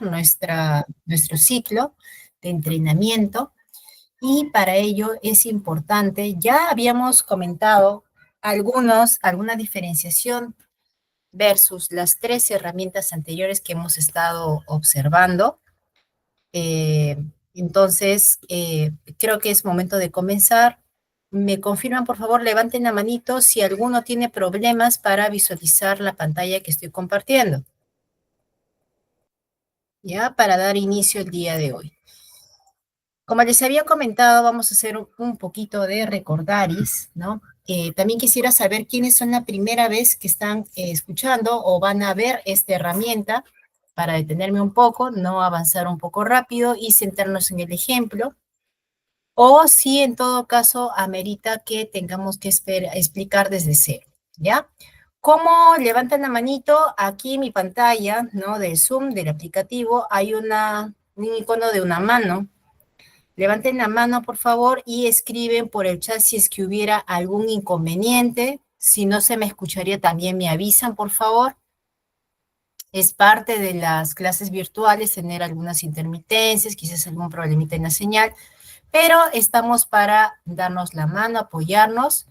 nuestro ciclo de entrenamiento y para ello es importante, ya habíamos comentado alguna diferenciación versus las tres herramientas anteriores que hemos estado observando. Eh, creo que es momento de comenzar. Me confirman, por favor, levanten la manito si alguno tiene problemas para visualizar la pantalla que estoy compartiendo, ¿ya? Para dar inicio el día de hoy. Como les había comentado, vamos a hacer un poquito de recordaris, ¿no? También quisiera saber quiénes son la primera vez que están escuchando o van a ver esta herramienta para detenerme un poco, no avanzar un poco rápido y centrarnos en el ejemplo. O si en todo caso amerita que tengamos que explicar desde cero, ¿ya? ¿Cómo levantan la manito? Aquí en mi pantalla, ¿no? Del Zoom, del aplicativo, hay un icono de una mano. Levanten la mano, por favor, y escriben por el chat si es que hubiera algún inconveniente. Si no se me escucharía, también me avisan, por favor. Es parte de las clases virtuales tener algunas intermitencias, quizás algún problemita en la señal, pero estamos para darnos la mano, apoyarnos.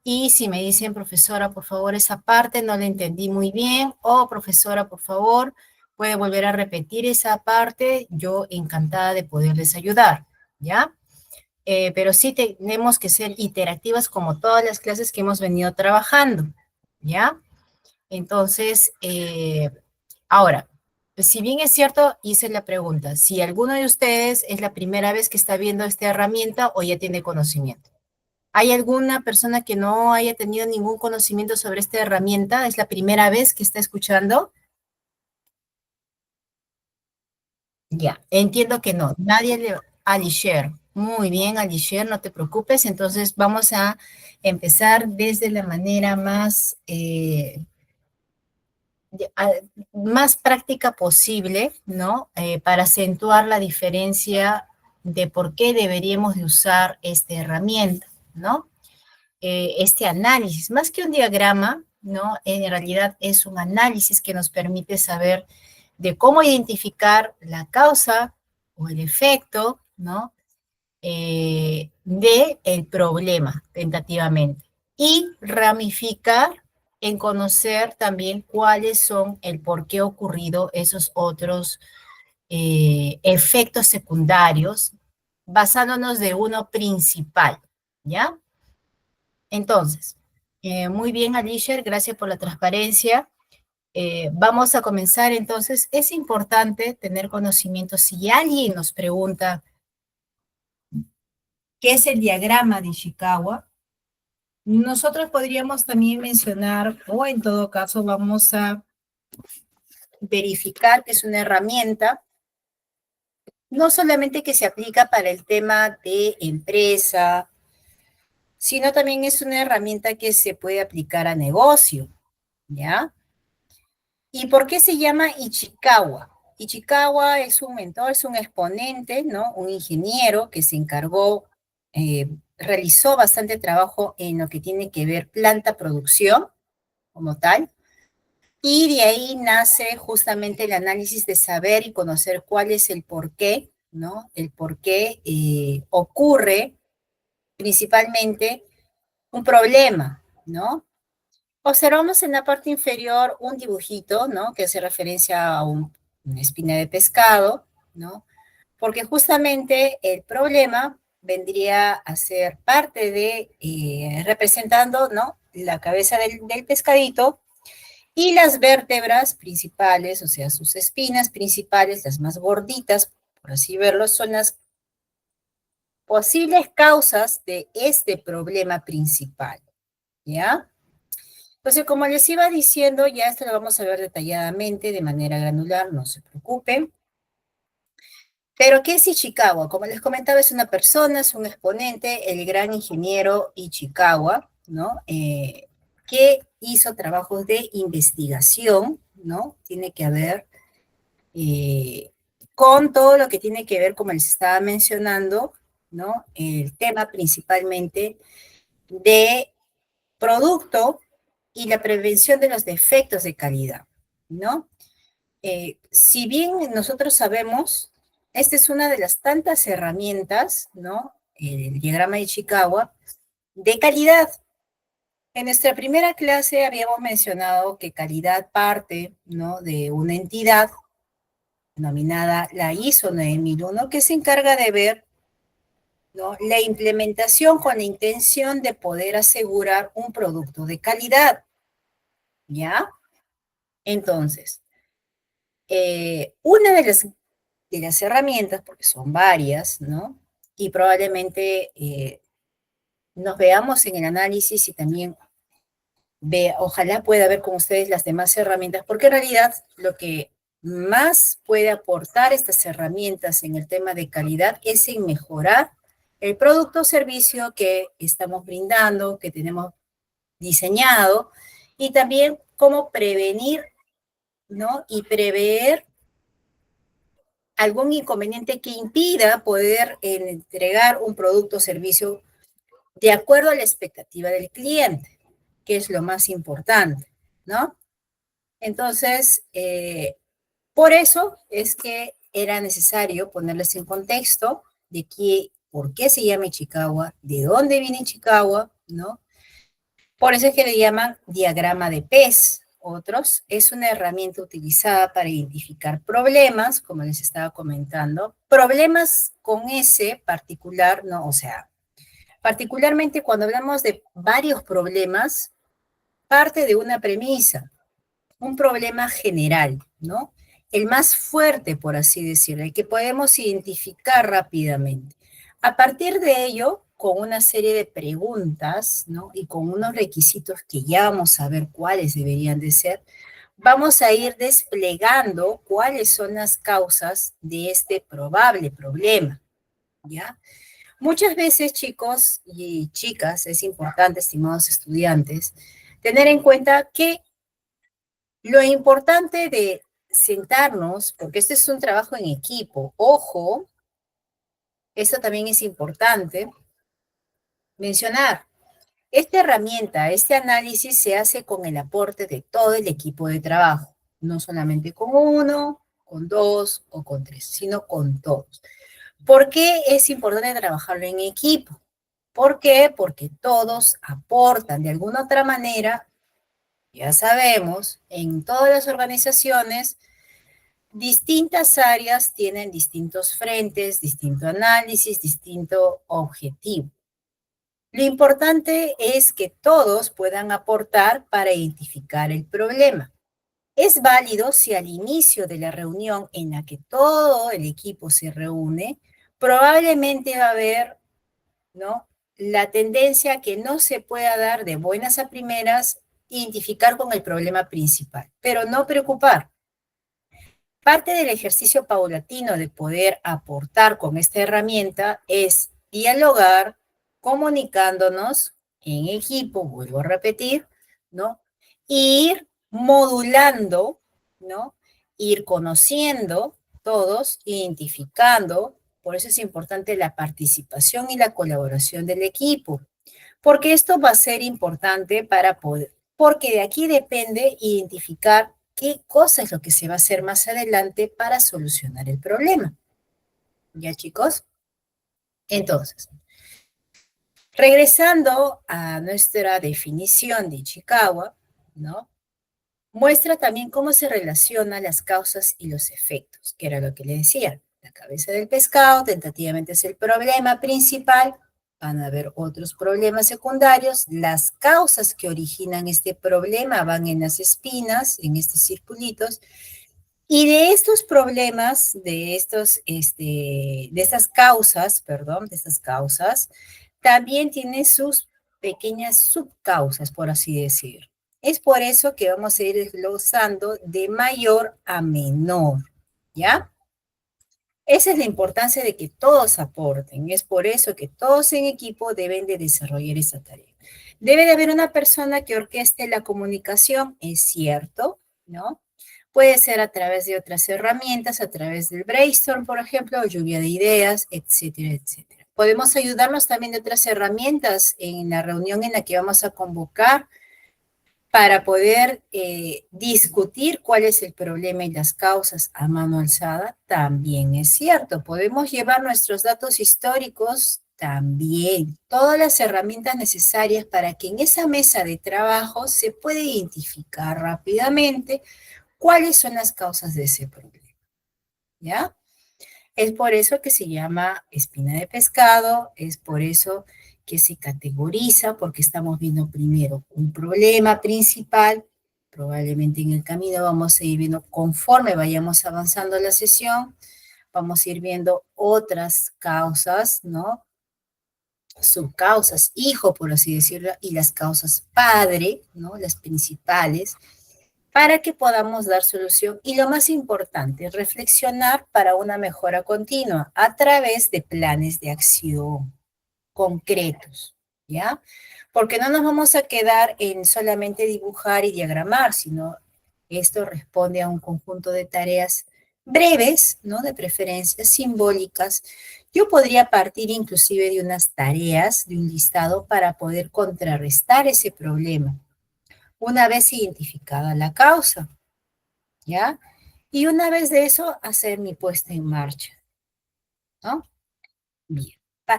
Y si me dicen, profesora, por favor, esa parte no la entendí muy bien, o profesora, por favor, puede volver a repetir esa parte, yo encantada de poderles ayudar, ¿ya? Pero sí tenemos que ser interactivas como todas las clases que hemos venido trabajando, ¿ya? Entonces, ahora, si bien es cierto, hice la pregunta, si alguno de ustedes es la primera vez que está viendo esta herramienta o ya tiene conocimiento. ¿Hay alguna persona que no haya tenido ningún conocimiento sobre esta herramienta? ¿Es la primera vez que está escuchando? Ya, entiendo que no. Nadie le... Alisher. Muy bien, Alisher, no te preocupes. Entonces vamos a empezar desde la manera más práctica posible, ¿no? Para acentuar la diferencia de por qué deberíamos de usar esta herramienta, ¿no? Este análisis, más que un diagrama, ¿no? En realidad es un análisis que nos permite saber de cómo identificar la causa o el efecto, ¿no? De el problema, tentativamente. Y ramificar en conocer también cuáles son el por qué ocurrido esos otros efectos secundarios, basándonos de uno principal, ¿ya? Entonces, muy bien, Alicia, gracias por la transparencia. Vamos a comenzar entonces. Es importante tener conocimiento. Si alguien nos pregunta qué es el diagrama de Ishikawa, nosotros podríamos también mencionar, o en todo caso vamos a verificar que es una herramienta, no solamente que se aplica para el tema de empresa, sino también es una herramienta que se puede aplicar a negocio, ¿ya? ¿Y por qué se llama Ichikawa? Ichikawa es un mentor, es un exponente, ¿no? Un ingeniero que se encargó, realizó bastante trabajo en lo que tiene que ver planta producción como tal, y de ahí nace justamente el análisis de saber y conocer cuál es el porqué, ¿no? El por qué ocurre principalmente un problema, ¿no? Observamos en la parte inferior un dibujito, ¿no? Que hace referencia a una espina de pescado, ¿no? Porque justamente el problema vendría a ser parte de, representando, ¿no? La cabeza del pescadito y las vértebras principales, o sea, sus espinas principales, las más gorditas, por así verlo, son las posibles causas de este problema principal, ¿ya? Entonces, como les iba diciendo, ya esto lo vamos a ver detalladamente, de manera granular, no se preocupen. Pero, ¿qué es Ichikawa? Como les comentaba, es una persona, es un exponente, el gran ingeniero Ichikawa, ¿no? Que hizo trabajos de investigación, ¿no? Tiene que ver con todo lo que tiene que ver, como les estaba mencionando, ¿no? El tema principalmente de producto y la prevención de los defectos de calidad, ¿no? Si bien nosotros sabemos, esta es una de las tantas herramientas, ¿no? El diagrama de Ishikawa, de calidad. En nuestra primera clase habíamos mencionado que calidad parte, ¿no?, de una entidad denominada la ISO 9001, que se encarga de ver, ¿no?, la implementación con la intención de poder asegurar un producto de calidad, ¿ya? Entonces, una de las herramientas, porque son varias, ¿no? Y probablemente nos veamos en el análisis y también ojalá pueda ver con ustedes las demás herramientas, porque en realidad lo que más puede aportar estas herramientas en el tema de calidad es en mejorar el producto o servicio que estamos brindando, que tenemos diseñado, y también cómo prevenir, ¿no?, y prever algún inconveniente que impida poder entregar un producto o servicio de acuerdo a la expectativa del cliente, que es lo más importante, ¿no? Entonces, por eso es que era necesario ponerles en contexto de por qué se llama Ichikawa, de dónde viene Ichikawa, ¿no? Por eso es que le llaman diagrama de pez. Otros, es una herramienta utilizada para identificar problemas, como les estaba comentando, problemas con ese particular, no, o sea, particularmente cuando hablamos de varios problemas, parte de una premisa, un problema general, ¿no? El más fuerte, por así decirlo, el que podemos identificar rápidamente. A partir de ello, con una serie de preguntas, ¿no?, y con unos requisitos que ya vamos a ver cuáles deberían de ser, vamos a ir desplegando cuáles son las causas de este probable problema, ¿ya? Muchas veces, chicos y chicas, es importante, estimados estudiantes, tener en cuenta que lo importante de sentarnos, porque este es un trabajo en equipo, ojo, esto también es importante mencionar. Esta herramienta, este análisis se hace con el aporte de todo el equipo de trabajo, no solamente con uno, con dos o con tres, sino con todos. ¿Por qué es importante trabajarlo en equipo? ¿Por qué? Porque todos aportan de alguna otra manera, ya sabemos, en todas las organizaciones, distintas áreas tienen distintos frentes, distinto análisis, distinto objetivo. Lo importante es que todos puedan aportar para identificar el problema. Es válido si al inicio de la reunión en la que todo el equipo se reúne, probablemente va a haber, ¿no?, la tendencia que no se pueda dar de buenas a primeras, identificar con el problema principal, pero no preocupar. Parte del ejercicio paulatino de poder aportar con esta herramienta es dialogar, comunicándonos en equipo, vuelvo a repetir, ¿no? Ir modulando, ¿no? Ir conociendo todos, identificando. Por eso es importante la participación y la colaboración del equipo, porque esto va a ser importante para poder, porque de aquí depende identificar qué cosa es lo que se va a hacer más adelante para solucionar el problema. ¿Ya, chicos? Entonces, regresando a nuestra definición de Ichikawa, ¿no?, muestra también cómo se relacionan las causas y los efectos, que era lo que le decía. La cabeza del pescado tentativamente es el problema principal, van a haber otros problemas secundarios, las causas que originan este problema van en las espinas, en estos circulitos, y de estos problemas, de estas causas, perdón, de estas causas, también tiene sus pequeñas subcausas, por así decir. Es por eso que vamos a ir desglosando de mayor a menor, ¿ya? Esa es la importancia de que todos aporten. Es por eso que todos en equipo deben de desarrollar esa tarea. Debe de haber una persona que orqueste la comunicación, es cierto, ¿no? Puede ser a través de otras herramientas, a través del brainstorm, por ejemplo, o lluvia de ideas, etcétera, etcétera. Podemos ayudarnos también de otras herramientas en la reunión en la que vamos a convocar para poder discutir cuál es el problema y las causas a mano alzada, también es cierto. Podemos llevar nuestros datos históricos también, todas las herramientas necesarias para que en esa mesa de trabajo se pueda identificar rápidamente cuáles son las causas de ese problema, ¿ya? Es por eso que se llama espina de pescado, es por eso que se categoriza, porque estamos viendo primero un problema principal, probablemente en el camino vamos a ir viendo, conforme vayamos avanzando la sesión, vamos a ir viendo otras causas, ¿no? Subcausas, hijo, por así decirlo, y las causas padre, ¿no? Las principales, para que podamos dar solución y lo más importante, reflexionar para una mejora continua a través de planes de acción concretos, ¿ya? Porque no nos vamos a quedar en solamente dibujar y diagramar, sino esto responde a un conjunto de tareas breves, ¿no? De preferencias simbólicas. Yo podría partir inclusive de unas tareas, de un listado para poder contrarrestar ese problema una vez identificada la causa, ¿ya? Y una vez de eso, hacer mi puesta en marcha, ¿no? Bien.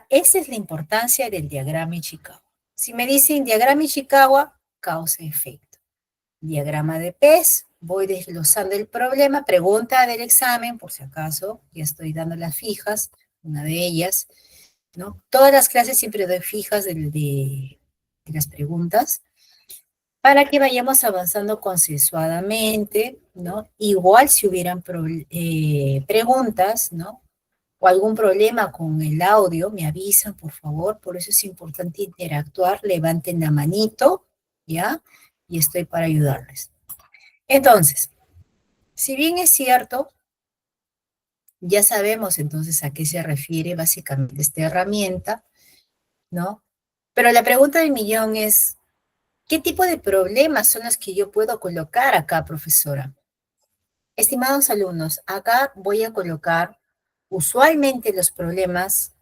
Esa es la importancia del diagrama Ishikawa. Si me dicen diagrama Ishikawa, causa-efecto. Diagrama de pez, voy desglosando el problema, pregunta del examen, por si acaso, ya estoy dando las fijas, una de ellas, ¿no? Todas las clases siempre doy fijas de las preguntas, para que vayamos avanzando consensuadamente, ¿no? Igual si hubieran preguntas, ¿no? O algún problema con el audio, me avisan, por favor, por eso es importante interactuar, levanten la manito, ¿ya? Y estoy para ayudarles. Entonces, si bien es cierto, ya sabemos entonces a qué se refiere básicamente esta herramienta, ¿no? Pero la pregunta del millón es, ¿qué tipo de problemas son los que yo puedo colocar acá, profesora? Estimados alumnos, acá voy a colocar usualmente los problemas,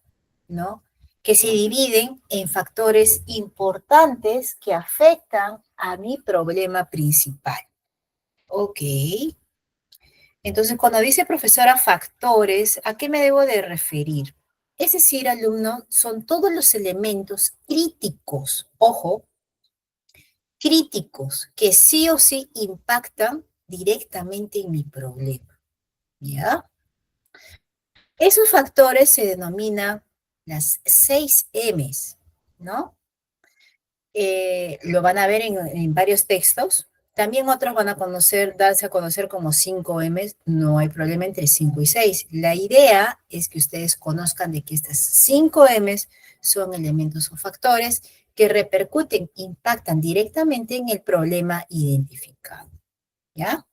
¿no? Que se dividen en factores importantes que afectan a mi problema principal. Ok. Entonces, cuando dice profesora factores, ¿a qué me debo de referir? Es decir, alumno, son todos los elementos críticos, ojo, críticos, que sí o sí impactan directamente en mi problema, ¿ya? Esos factores se denominan las 6 M's, ¿no? Lo van a ver en varios textos. También otros van a darse a conocer como 5 M's. No hay problema entre 5 y 6. La idea es que ustedes conozcan de que estas 5 M's son elementos o factores que repercuten, impactan directamente en el problema identificado. ¿Ya?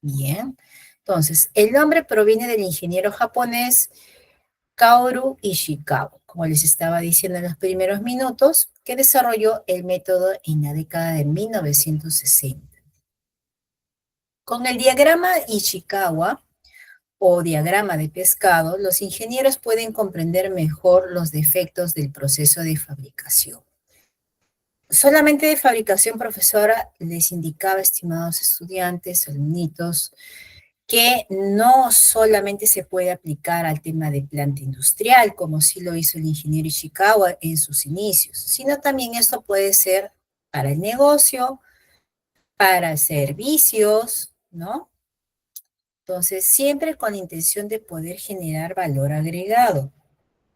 Bien. Entonces, el nombre proviene del ingeniero japonés Kaoru Ishikawa, como les estaba diciendo en los primeros minutos, que desarrolló el método en la década de 1960. Con el diagrama Ishikawa, o diagrama de pescado, los ingenieros pueden comprender mejor los defectos del proceso de fabricación. Solamente de fabricación, profesora, les indicaba, estimados estudiantes, alumnitos, que no solamente se puede aplicar al tema de planta industrial, como sí lo hizo el ingeniero Ishikawa en sus inicios, sino también esto puede ser para el negocio, para servicios, ¿no? Entonces, siempre con la intención de poder generar valor agregado.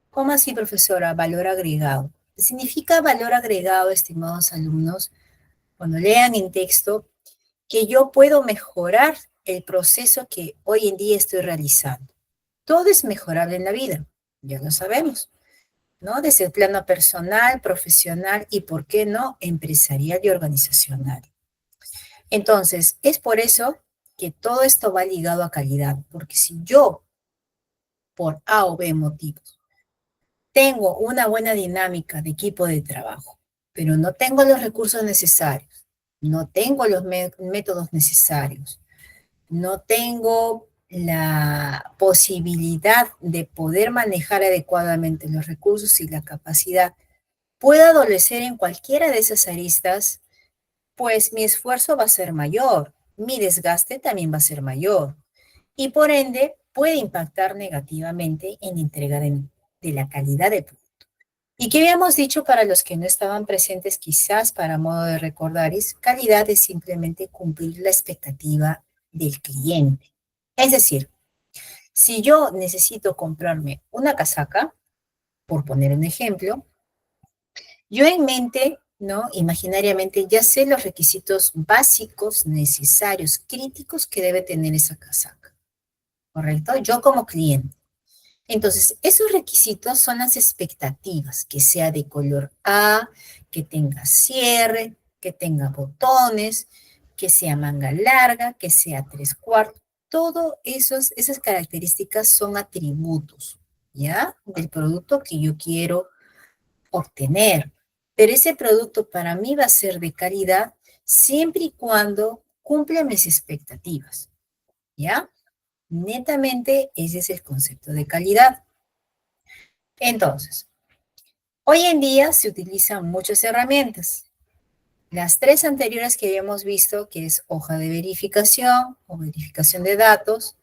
¿Cómo así, profesora? Valor agregado. Significa valor agregado, estimados alumnos, cuando lean en texto, que yo puedo mejorar el proceso que hoy en día estoy realizando. Todo es mejorable en la vida, ya lo sabemos, ¿no? Desde el plano personal, profesional y, ¿por qué no?, empresarial y organizacional. Entonces, es por eso que todo esto va ligado a calidad, porque si yo, por A o B motivos, tengo una buena dinámica de equipo de trabajo, pero no tengo los recursos necesarios, no tengo los métodos necesarios, no tengo la posibilidad de poder manejar adecuadamente los recursos y la capacidad, puedo adolecer en cualquiera de esas aristas, pues mi esfuerzo va a ser mayor, mi desgaste también va a ser mayor y por ende puede impactar negativamente en la entrega de la calidad del producto. ¿Y qué habíamos dicho para los que no estaban presentes, quizás para modo de recordar? Es calidad es simplemente cumplir la expectativa del cliente. Es decir, si yo necesito comprarme una casaca, por poner un ejemplo, yo en mente, ¿no? Imaginariamente ya sé los requisitos básicos, necesarios, críticos que debe tener esa casaca, ¿correcto? Yo como cliente. Entonces, esos requisitos son las expectativas, que sea de color A, que tenga cierre, que tenga botones, que sea manga larga, que sea 3/4. Todo esas características son atributos, ¿ya? Del producto que yo quiero obtener. Pero ese producto para mí va a ser de calidad siempre y cuando cumpla mis expectativas, ¿ya? Netamente ese es el concepto de calidad. Entonces, hoy en día se utilizan muchas herramientas. Las tres anteriores que habíamos visto, que es hoja de verificación o verificación de datos,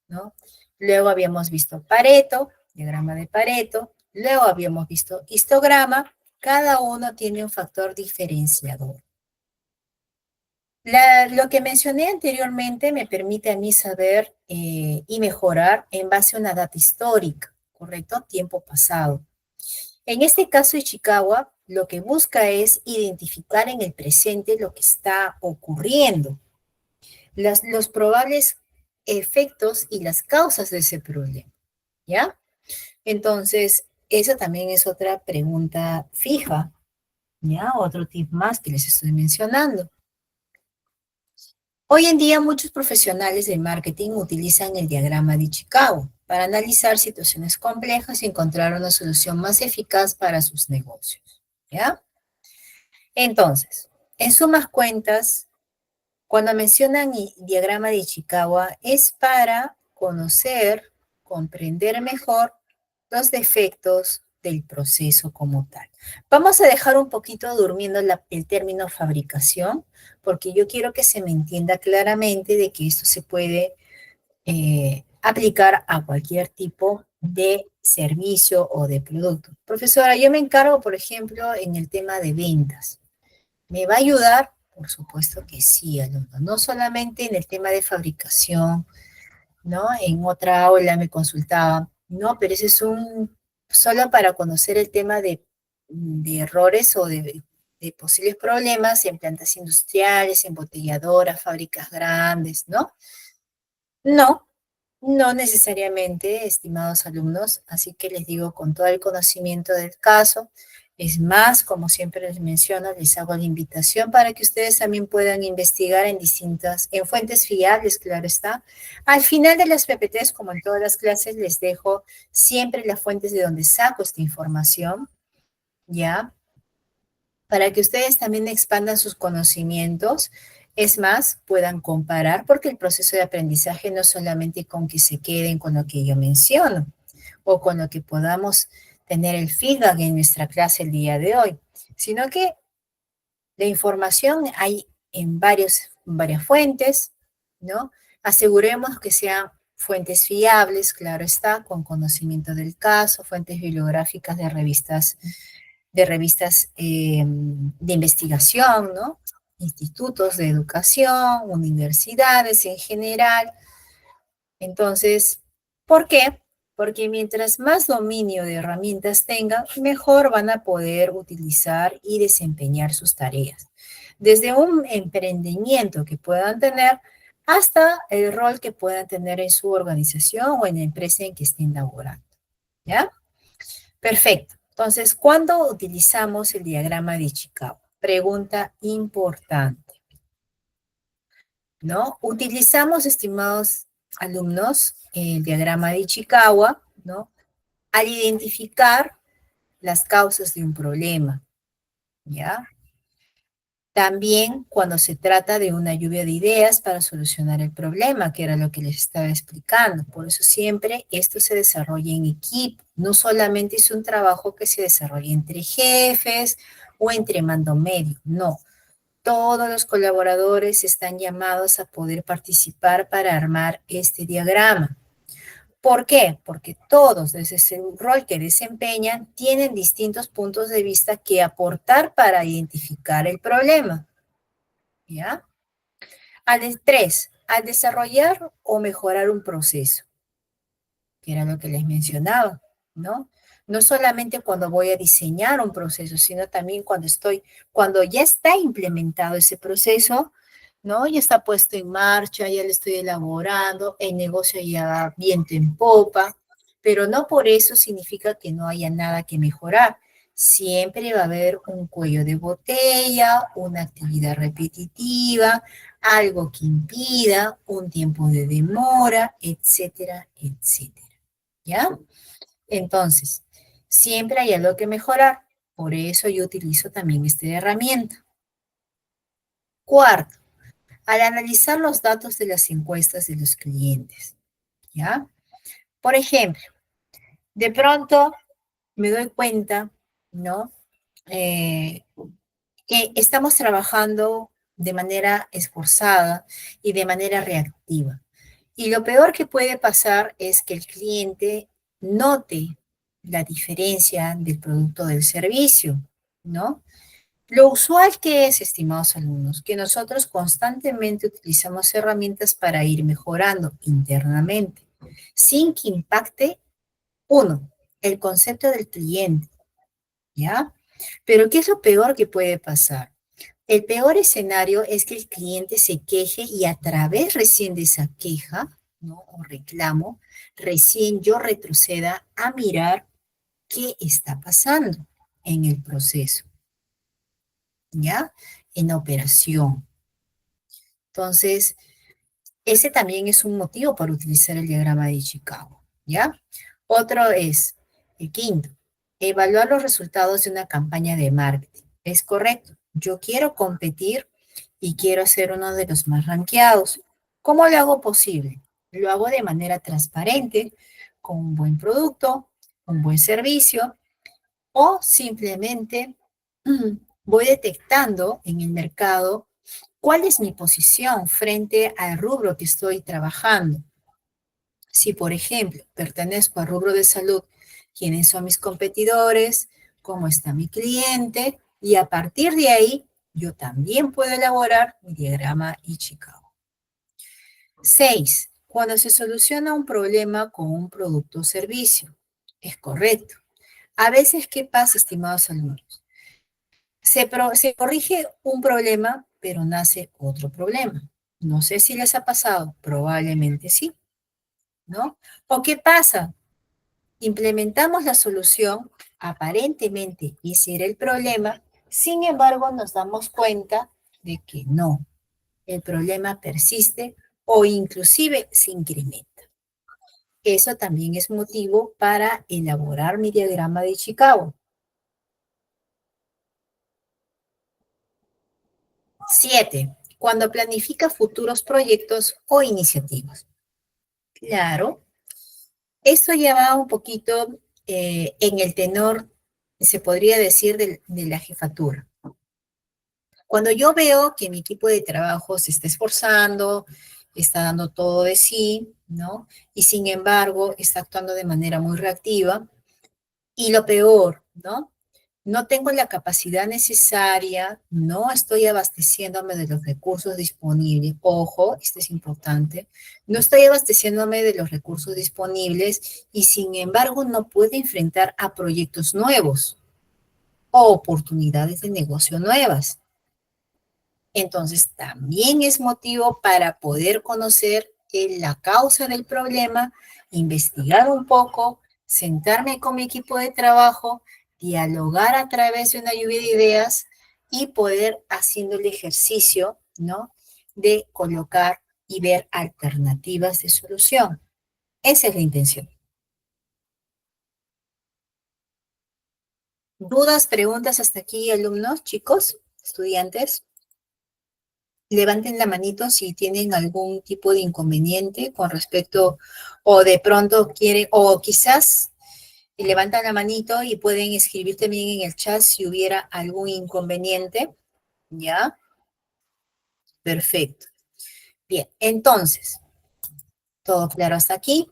¿no? Luego habíamos visto Pareto, diagrama de Pareto. Luego habíamos visto histograma. Cada uno tiene un factor diferenciador. Lo que mencioné anteriormente me permite a mí saber y mejorar en base a una data histórica, ¿correcto? Tiempo pasado. En este caso, Ichikawa lo que busca es identificar en el presente lo que está ocurriendo, los probables efectos y las causas de ese problema, ¿ya? Entonces, esa también es otra pregunta fija, ¿ya? Otro tip más que les estoy mencionando. Hoy en día muchos profesionales de marketing utilizan el diagrama de Chicago para analizar situaciones complejas y encontrar una solución más eficaz para sus negocios, ¿ya? Entonces, en sumas cuentas, cuando mencionan diagrama de Ishikawa es para conocer, comprender mejor los defectos del proceso como tal. Vamos a dejar un poquito durmiendo el término fabricación, porque yo quiero que se me entienda claramente de que esto se puede aplicar a cualquier tipo de servicio o de producto. Profesora, yo me encargo, por ejemplo, en el tema de ventas. ¿Me va a ayudar? Por supuesto que sí, alumno. No solamente en el tema de fabricación, ¿no? En otra aula me consultaba, no, pero ese es solo para conocer el tema de errores o de posibles problemas en plantas industriales, embotelladoras, fábricas grandes, ¿no? No, no necesariamente, estimados alumnos, así que les digo con todo el conocimiento del caso. Es más, como siempre les menciono, les hago la invitación para que ustedes también puedan investigar en fuentes fiables, claro está. Al final de las PPTs, como en todas las clases, les dejo siempre las fuentes de donde saco esta información, ¿ya? Para que ustedes también expandan sus conocimientos, es más, puedan comparar, porque el proceso de aprendizaje no solamente con que se queden con lo que yo menciono, o con lo que podamos tener el feedback en nuestra clase el día de hoy, sino que la información hay en varias fuentes, ¿no? Aseguremos que sean fuentes fiables, claro está, con conocimiento del caso, fuentes bibliográficas de investigación, ¿no? Institutos de educación, universidades en general. Entonces, ¿por qué? Porque mientras más dominio de herramientas tengan, mejor van a poder utilizar y desempeñar sus tareas. Desde un emprendimiento que puedan tener hasta el rol que puedan tener en su organización o en la empresa en que estén laborando. ¿Ya? Perfecto. Entonces, ¿cuándo utilizamos el diagrama de Chicago? Pregunta importante, ¿no? Utilizamos, estimados alumnos, el diagrama de Chicago, ¿no? Al identificar las causas de un problema, ¿ya? También cuando se trata de una lluvia de ideas para solucionar el problema, que era lo que les estaba explicando. Por eso siempre esto se desarrolla en equipo. No solamente es un trabajo que se desarrolla entre jefes o entre mando medio, no. Todos los colaboradores están llamados a poder participar para armar este diagrama. ¿Por qué? Porque todos, desde ese rol que desempeñan, tienen distintos puntos de vista que aportar para identificar el problema. ¿Ya? Tres, al desarrollar o mejorar un proceso, que era lo que les mencionaba, ¿no? No solamente cuando voy a diseñar un proceso, sino también cuando ya está implementado ese proceso, ¿no? Ya está puesto en marcha, ya lo estoy elaborando, el negocio ya va viento en popa, pero no por eso significa que no haya nada que mejorar. Siempre va a haber un cuello de botella, una actividad repetitiva, algo que impida, un tiempo de demora, etcétera, etcétera. ¿Ya? Entonces, siempre hay algo que mejorar. Por eso yo utilizo también esta herramienta. Cuarto, al analizar los datos de las encuestas de los clientes, ¿ya? Por ejemplo, de pronto me doy cuenta, ¿no? Que estamos trabajando de manera esforzada y de manera reactiva. Y lo peor que puede pasar es que el cliente note la diferencia del producto o del servicio, ¿no? Lo usual que es, estimados alumnos, que nosotros constantemente utilizamos herramientas para ir mejorando internamente, sin que impacte, uno, el concepto del cliente, ¿ya? Pero ¿qué es lo peor que puede pasar? El peor escenario es que el cliente se queje y a través recién de esa queja, ¿no? O reclamo, recién yo retroceda a mirar qué está pasando en el proceso, ¿ya? En la operación. Entonces, ese también es un motivo para utilizar el diagrama de Chicago, ¿ya? Otro es, el quinto, evaluar los resultados de una campaña de marketing. Es correcto. Yo quiero competir y quiero ser uno de los más rankeados. ¿Cómo lo hago posible? Lo hago de manera transparente, con un buen producto, un buen servicio, o simplemente voy detectando en el mercado cuál es mi posición frente al rubro que estoy trabajando. Si, por ejemplo, pertenezco al rubro de salud, quiénes son mis competidores, cómo está mi cliente, y a partir de ahí, yo también puedo elaborar mi diagrama Ichikawa. 6. Cuando se soluciona un problema con un producto o servicio. Es correcto. A veces, ¿qué pasa, estimados alumnos? Se corrige un problema, pero nace otro problema. No sé si les ha pasado, probablemente sí, ¿no? ¿O qué pasa? Implementamos la solución, aparentemente ese era el problema, sin embargo nos damos cuenta de que no, el problema persiste o inclusive se incrementa. Eso también es motivo para elaborar mi diagrama de Chicago. 7. Cuando planifica futuros proyectos o iniciativas. Claro, esto ya va un poquito en el tenor, se podría decir, de la jefatura. Cuando yo veo que mi equipo de trabajo se está esforzando, está dando todo de sí, ¿no? Y sin embargo está actuando de manera muy reactiva. Y lo peor, ¿no? No tengo la capacidad necesaria, no estoy abasteciéndome de los recursos disponibles. Ojo, esto es importante. No estoy abasteciéndome de los recursos disponibles y sin embargo no puedo enfrentar a proyectos nuevos o oportunidades de negocio nuevas. Entonces, también es motivo para poder conocer la causa del problema, investigar un poco, sentarme con mi equipo de trabajo, dialogar a través de una lluvia de ideas y poder haciendo el ejercicio, ¿no? De colocar y ver alternativas de solución. Esa es la intención. ¿Dudas, preguntas hasta aquí, alumnos, chicos, estudiantes? Levanten la manito si tienen algún tipo de inconveniente con respecto, o de pronto quieren, o quizás levantan la manito y pueden escribir también en el chat si hubiera algún inconveniente, ¿ya? Perfecto. Bien, entonces, todo claro hasta aquí.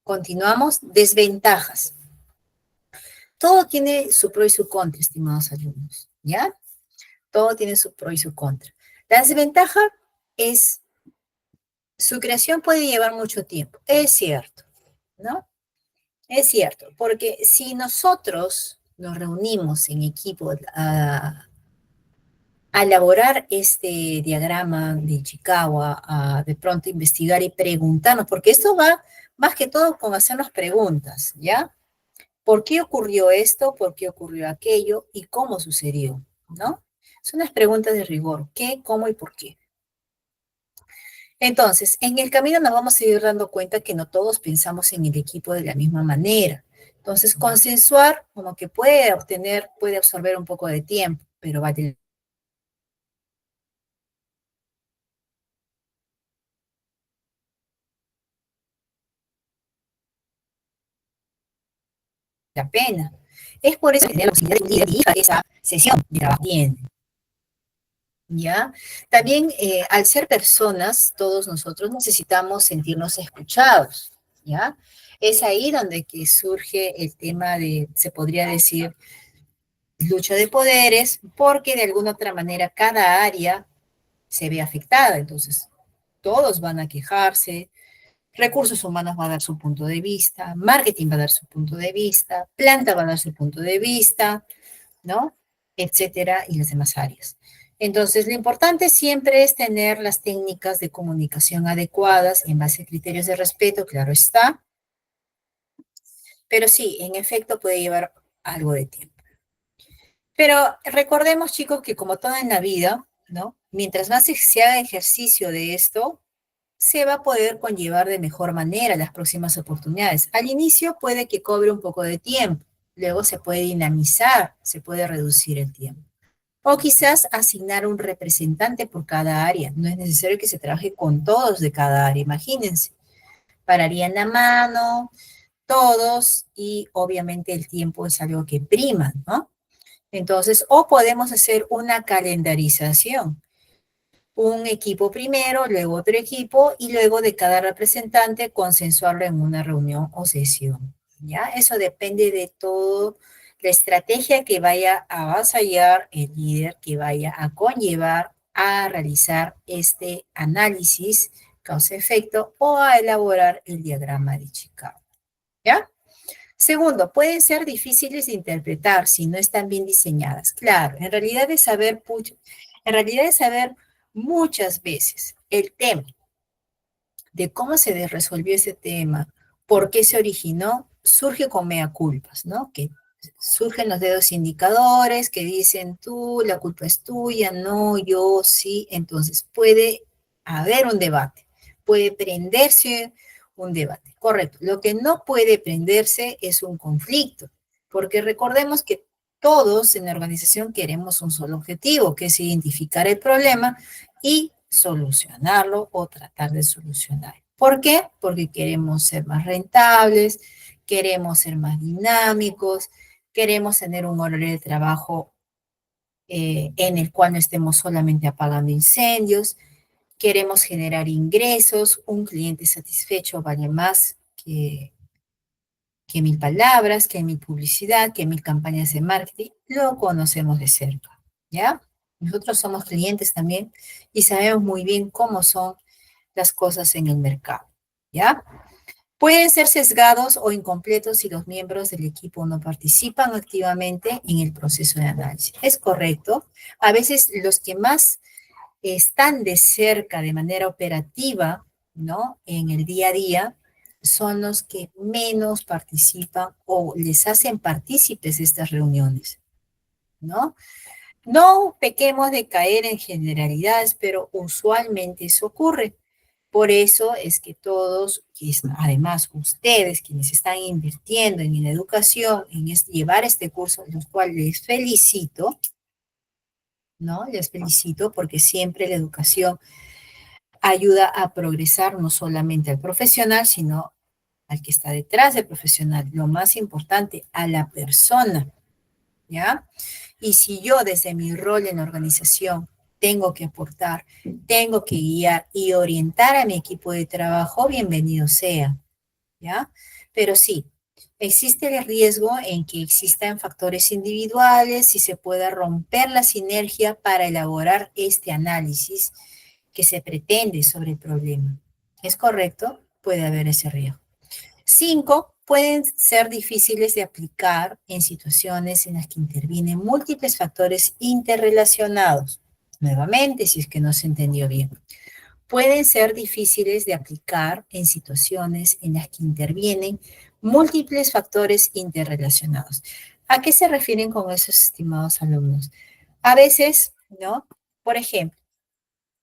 Continuamos. Desventajas. Todo tiene su pro y su contra, estimados alumnos, ¿ya? Todo tiene su pro y su contra. La desventaja es, su creación puede llevar mucho tiempo, es cierto, ¿no? Es cierto, porque si nosotros nos reunimos en equipo a elaborar este diagrama de Chicago, a de pronto investigar y preguntarnos, porque esto va más que todo con hacernos preguntas, ¿ya? ¿Por qué ocurrió esto? ¿Por qué ocurrió aquello? ¿Y cómo sucedió? ¿No? Son unas preguntas de rigor. ¿Qué, cómo y por qué? Entonces, en el camino nos vamos a ir dando cuenta que no todos pensamos en el equipo de la misma manera. Entonces, consensuar como que puede obtener, puede absorber un poco de tiempo, pero vale la pena. Es por eso que tenemos la posibilidad de un líder dirija esa sesión de trabajo. Bien, ¿ya? También al ser personas, todos nosotros necesitamos sentirnos escuchados, ¿ya? Es ahí donde que surge el tema de, se podría decir, lucha de poderes, porque de alguna otra manera cada área se ve afectada, entonces todos van a quejarse, recursos humanos va a dar su punto de vista, marketing va a dar su punto de vista, planta va a dar su punto de vista, ¿no? Etcétera, y las demás áreas. Entonces, lo importante siempre es tener las técnicas de comunicación adecuadas en base a criterios de respeto, claro está, pero sí, en efecto puede llevar algo de tiempo. Pero recordemos, chicos, que como todo en la vida, ¿no? Mientras más se haga ejercicio de esto, se va a poder conllevar de mejor manera las próximas oportunidades. Al inicio puede que cobre un poco de tiempo, luego se puede dinamizar, se puede reducir el tiempo. O quizás asignar un representante por cada área. No es necesario que se trabaje con todos de cada área, imagínense. Pararían la mano, todos, y obviamente el tiempo es algo que prima, ¿no? Entonces, o podemos hacer una calendarización. Un equipo primero, luego otro equipo, y luego de cada representante consensuarlo en una reunión o sesión. ¿Ya? Eso depende de todo, la estrategia que vaya a avasallar el líder, que vaya a conllevar a realizar este análisis causa-efecto o a elaborar el diagrama de Chicago. ¿Ya? Segundo, pueden ser difíciles de interpretar si no están bien diseñadas. Claro, en realidad es saber muchas veces el tema, de cómo se resolvió ese tema, por qué se originó, surge con mea culpas, ¿no? Que surgen los dedos indicadores que dicen tú, la culpa es tuya, no, yo, sí. Entonces puede haber un debate, puede prenderse un debate, correcto. Lo que no puede prenderse es un conflicto, porque recordemos que todos en la organización queremos un solo objetivo, que es identificar el problema y solucionarlo o tratar de solucionar. ¿Por qué? Porque queremos ser más rentables, queremos ser más dinámicos, queremos tener un horario de trabajo en el cual no estemos solamente apagando incendios, queremos generar ingresos, un cliente satisfecho vale más que mil palabras, que mil publicidad, que mil campañas de marketing, lo conocemos de cerca, ¿ya? Nosotros somos clientes también y sabemos muy bien cómo son las cosas en el mercado, ¿ya? Pueden ser sesgados o incompletos si los miembros del equipo no participan activamente en el proceso de análisis. Es correcto. A veces los que más están de cerca de manera operativa, ¿no? En el día a día, son los que menos participan o les hacen partícipes de estas reuniones, ¿no? No pequemos de caer en generalidades, pero usualmente eso ocurre. Por eso es que todos, además ustedes, quienes están invirtiendo en la educación, en llevar este curso, los cuales les felicito, ¿no? Les felicito porque siempre la educación ayuda a progresar no solamente al profesional, sino al que está detrás del profesional. Lo más importante, a la persona, ¿ya? Y si yo desde mi rol en la organización tengo que aportar, tengo que guiar y orientar a mi equipo de trabajo, bienvenido sea, ¿ya? Pero sí, existe el riesgo en que existan factores individuales y se pueda romper la sinergia para elaborar este análisis que se pretende sobre el problema. ¿Es correcto? Puede haber ese riesgo. 5, pueden ser difíciles de aplicar en situaciones en las que intervienen múltiples factores interrelacionados. Nuevamente, si es que no se entendió bien. Pueden ser difíciles de aplicar en situaciones en las que intervienen múltiples factores interrelacionados. ¿A qué se refieren con esos, estimados alumnos? A veces, ¿no? Por ejemplo,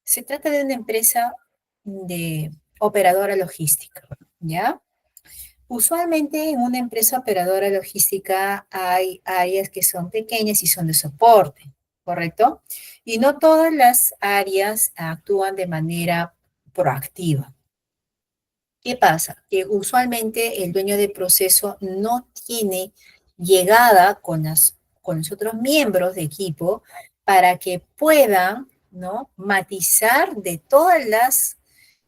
se trata de una empresa de operadora logística, ¿ya? Usualmente en una empresa operadora logística hay áreas que son pequeñas y son de soporte, ¿correcto? Y no todas las áreas actúan de manera proactiva. ¿Qué pasa? Que usualmente el dueño de proceso no tiene llegada con los otros miembros de equipo para que puedan, ¿no? Matizar de todas las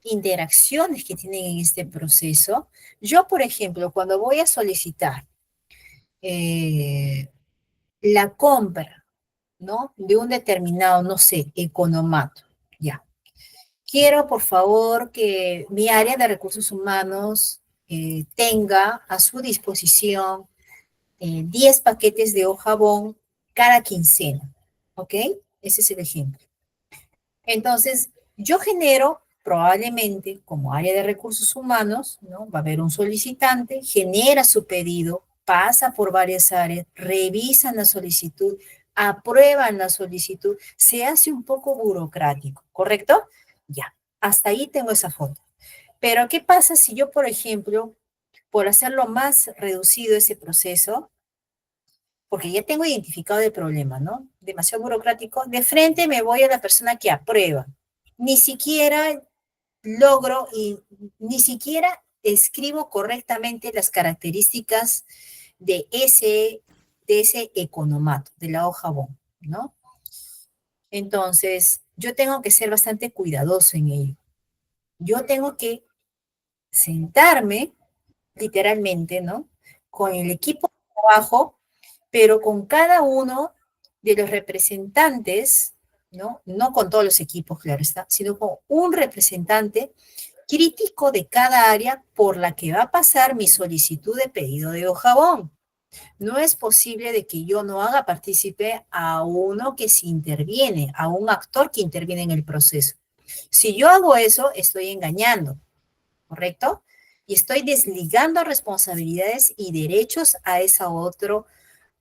interacciones que tienen en este proceso. Yo, por ejemplo, cuando voy a solicitar la compra, ¿no? De un determinado, no sé, economato, ya. Quiero, por favor, que mi área de recursos humanos tenga a su disposición 10 paquetes de hojabón cada quincena, ¿ok? Ese es el ejemplo. Entonces, yo genero probablemente como área de recursos humanos, ¿no? Va a haber un solicitante, genera su pedido, pasa por varias áreas, revisan la solicitud, aprueban la solicitud, se hace un poco burocrático, ¿correcto? Ya, hasta ahí tengo esa foto. Pero ¿qué pasa si yo, por ejemplo, por hacerlo más reducido ese proceso, porque ya tengo identificado el problema, ¿no? Demasiado burocrático, de frente me voy a la persona que aprueba. Ni siquiera logro y ni siquiera escribo correctamente las características de ese economato, de la hoja BOM, ¿no? Entonces, yo tengo que ser bastante cuidadoso en ello. Yo tengo que sentarme, literalmente, ¿no? Con el equipo de trabajo, pero con cada uno de los representantes, ¿no? No con todos los equipos, claro está, sino con un representante crítico de cada área por la que va a pasar mi solicitud de pedido de hojabón. No es posible de que yo no haga partícipe a uno que se interviene, a un actor que interviene en el proceso. Si yo hago eso, estoy engañando, ¿correcto? Y estoy desligando responsabilidades y derechos a ese otro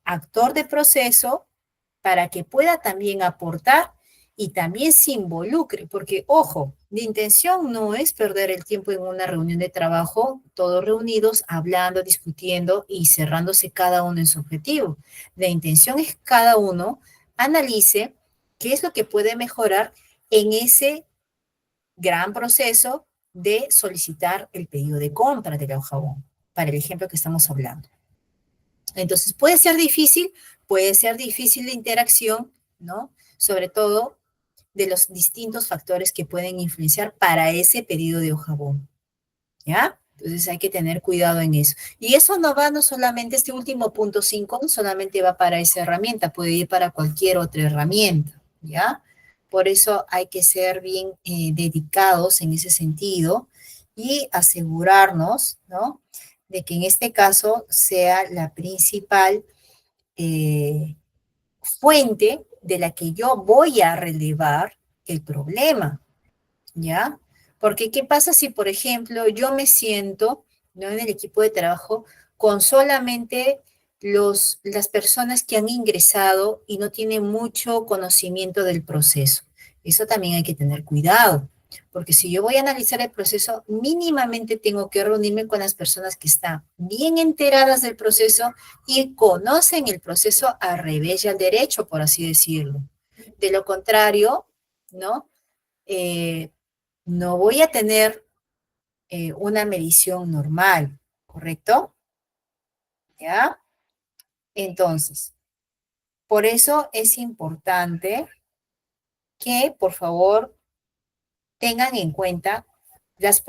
actor de proceso para que pueda también aportar y también se involucre, porque ojo, la intención no es perder el tiempo en una reunión de trabajo, todos reunidos, hablando, discutiendo y cerrándose cada uno en su objetivo. La intención es que cada uno analice qué es lo que puede mejorar en ese gran proceso de solicitar el pedido de compra del jabón, para el ejemplo que estamos hablando. Entonces, puede ser difícil la interacción, ¿no? Sobre todo de los distintos factores que pueden influenciar para ese pedido de hojabón, ¿ya? Entonces hay que tener cuidado en eso. Y eso no va no solamente, este último punto 5, no solamente va para esa herramienta, puede ir para cualquier otra herramienta, ¿ya? Por eso hay que ser bien dedicados en ese sentido y asegurarnos, ¿no? De que en este caso sea la principal eh, fuente de la que yo voy a relevar el problema, ¿ya? Porque ¿qué pasa si, por ejemplo, yo me siento, ¿no? En el equipo de trabajo con solamente las personas que han ingresado y no tienen mucho conocimiento del proceso? Eso también hay que tener cuidado, porque si yo voy a analizar el proceso, mínimamente tengo que reunirme con las personas que están bien enteradas del proceso y conocen el proceso al revés y al derecho, por así decirlo. De lo contrario, ¿no? Eh, no voy a tener una medición normal, ¿correcto? ¿Ya? Entonces, por eso es importante que, por favor, tengan en cuenta las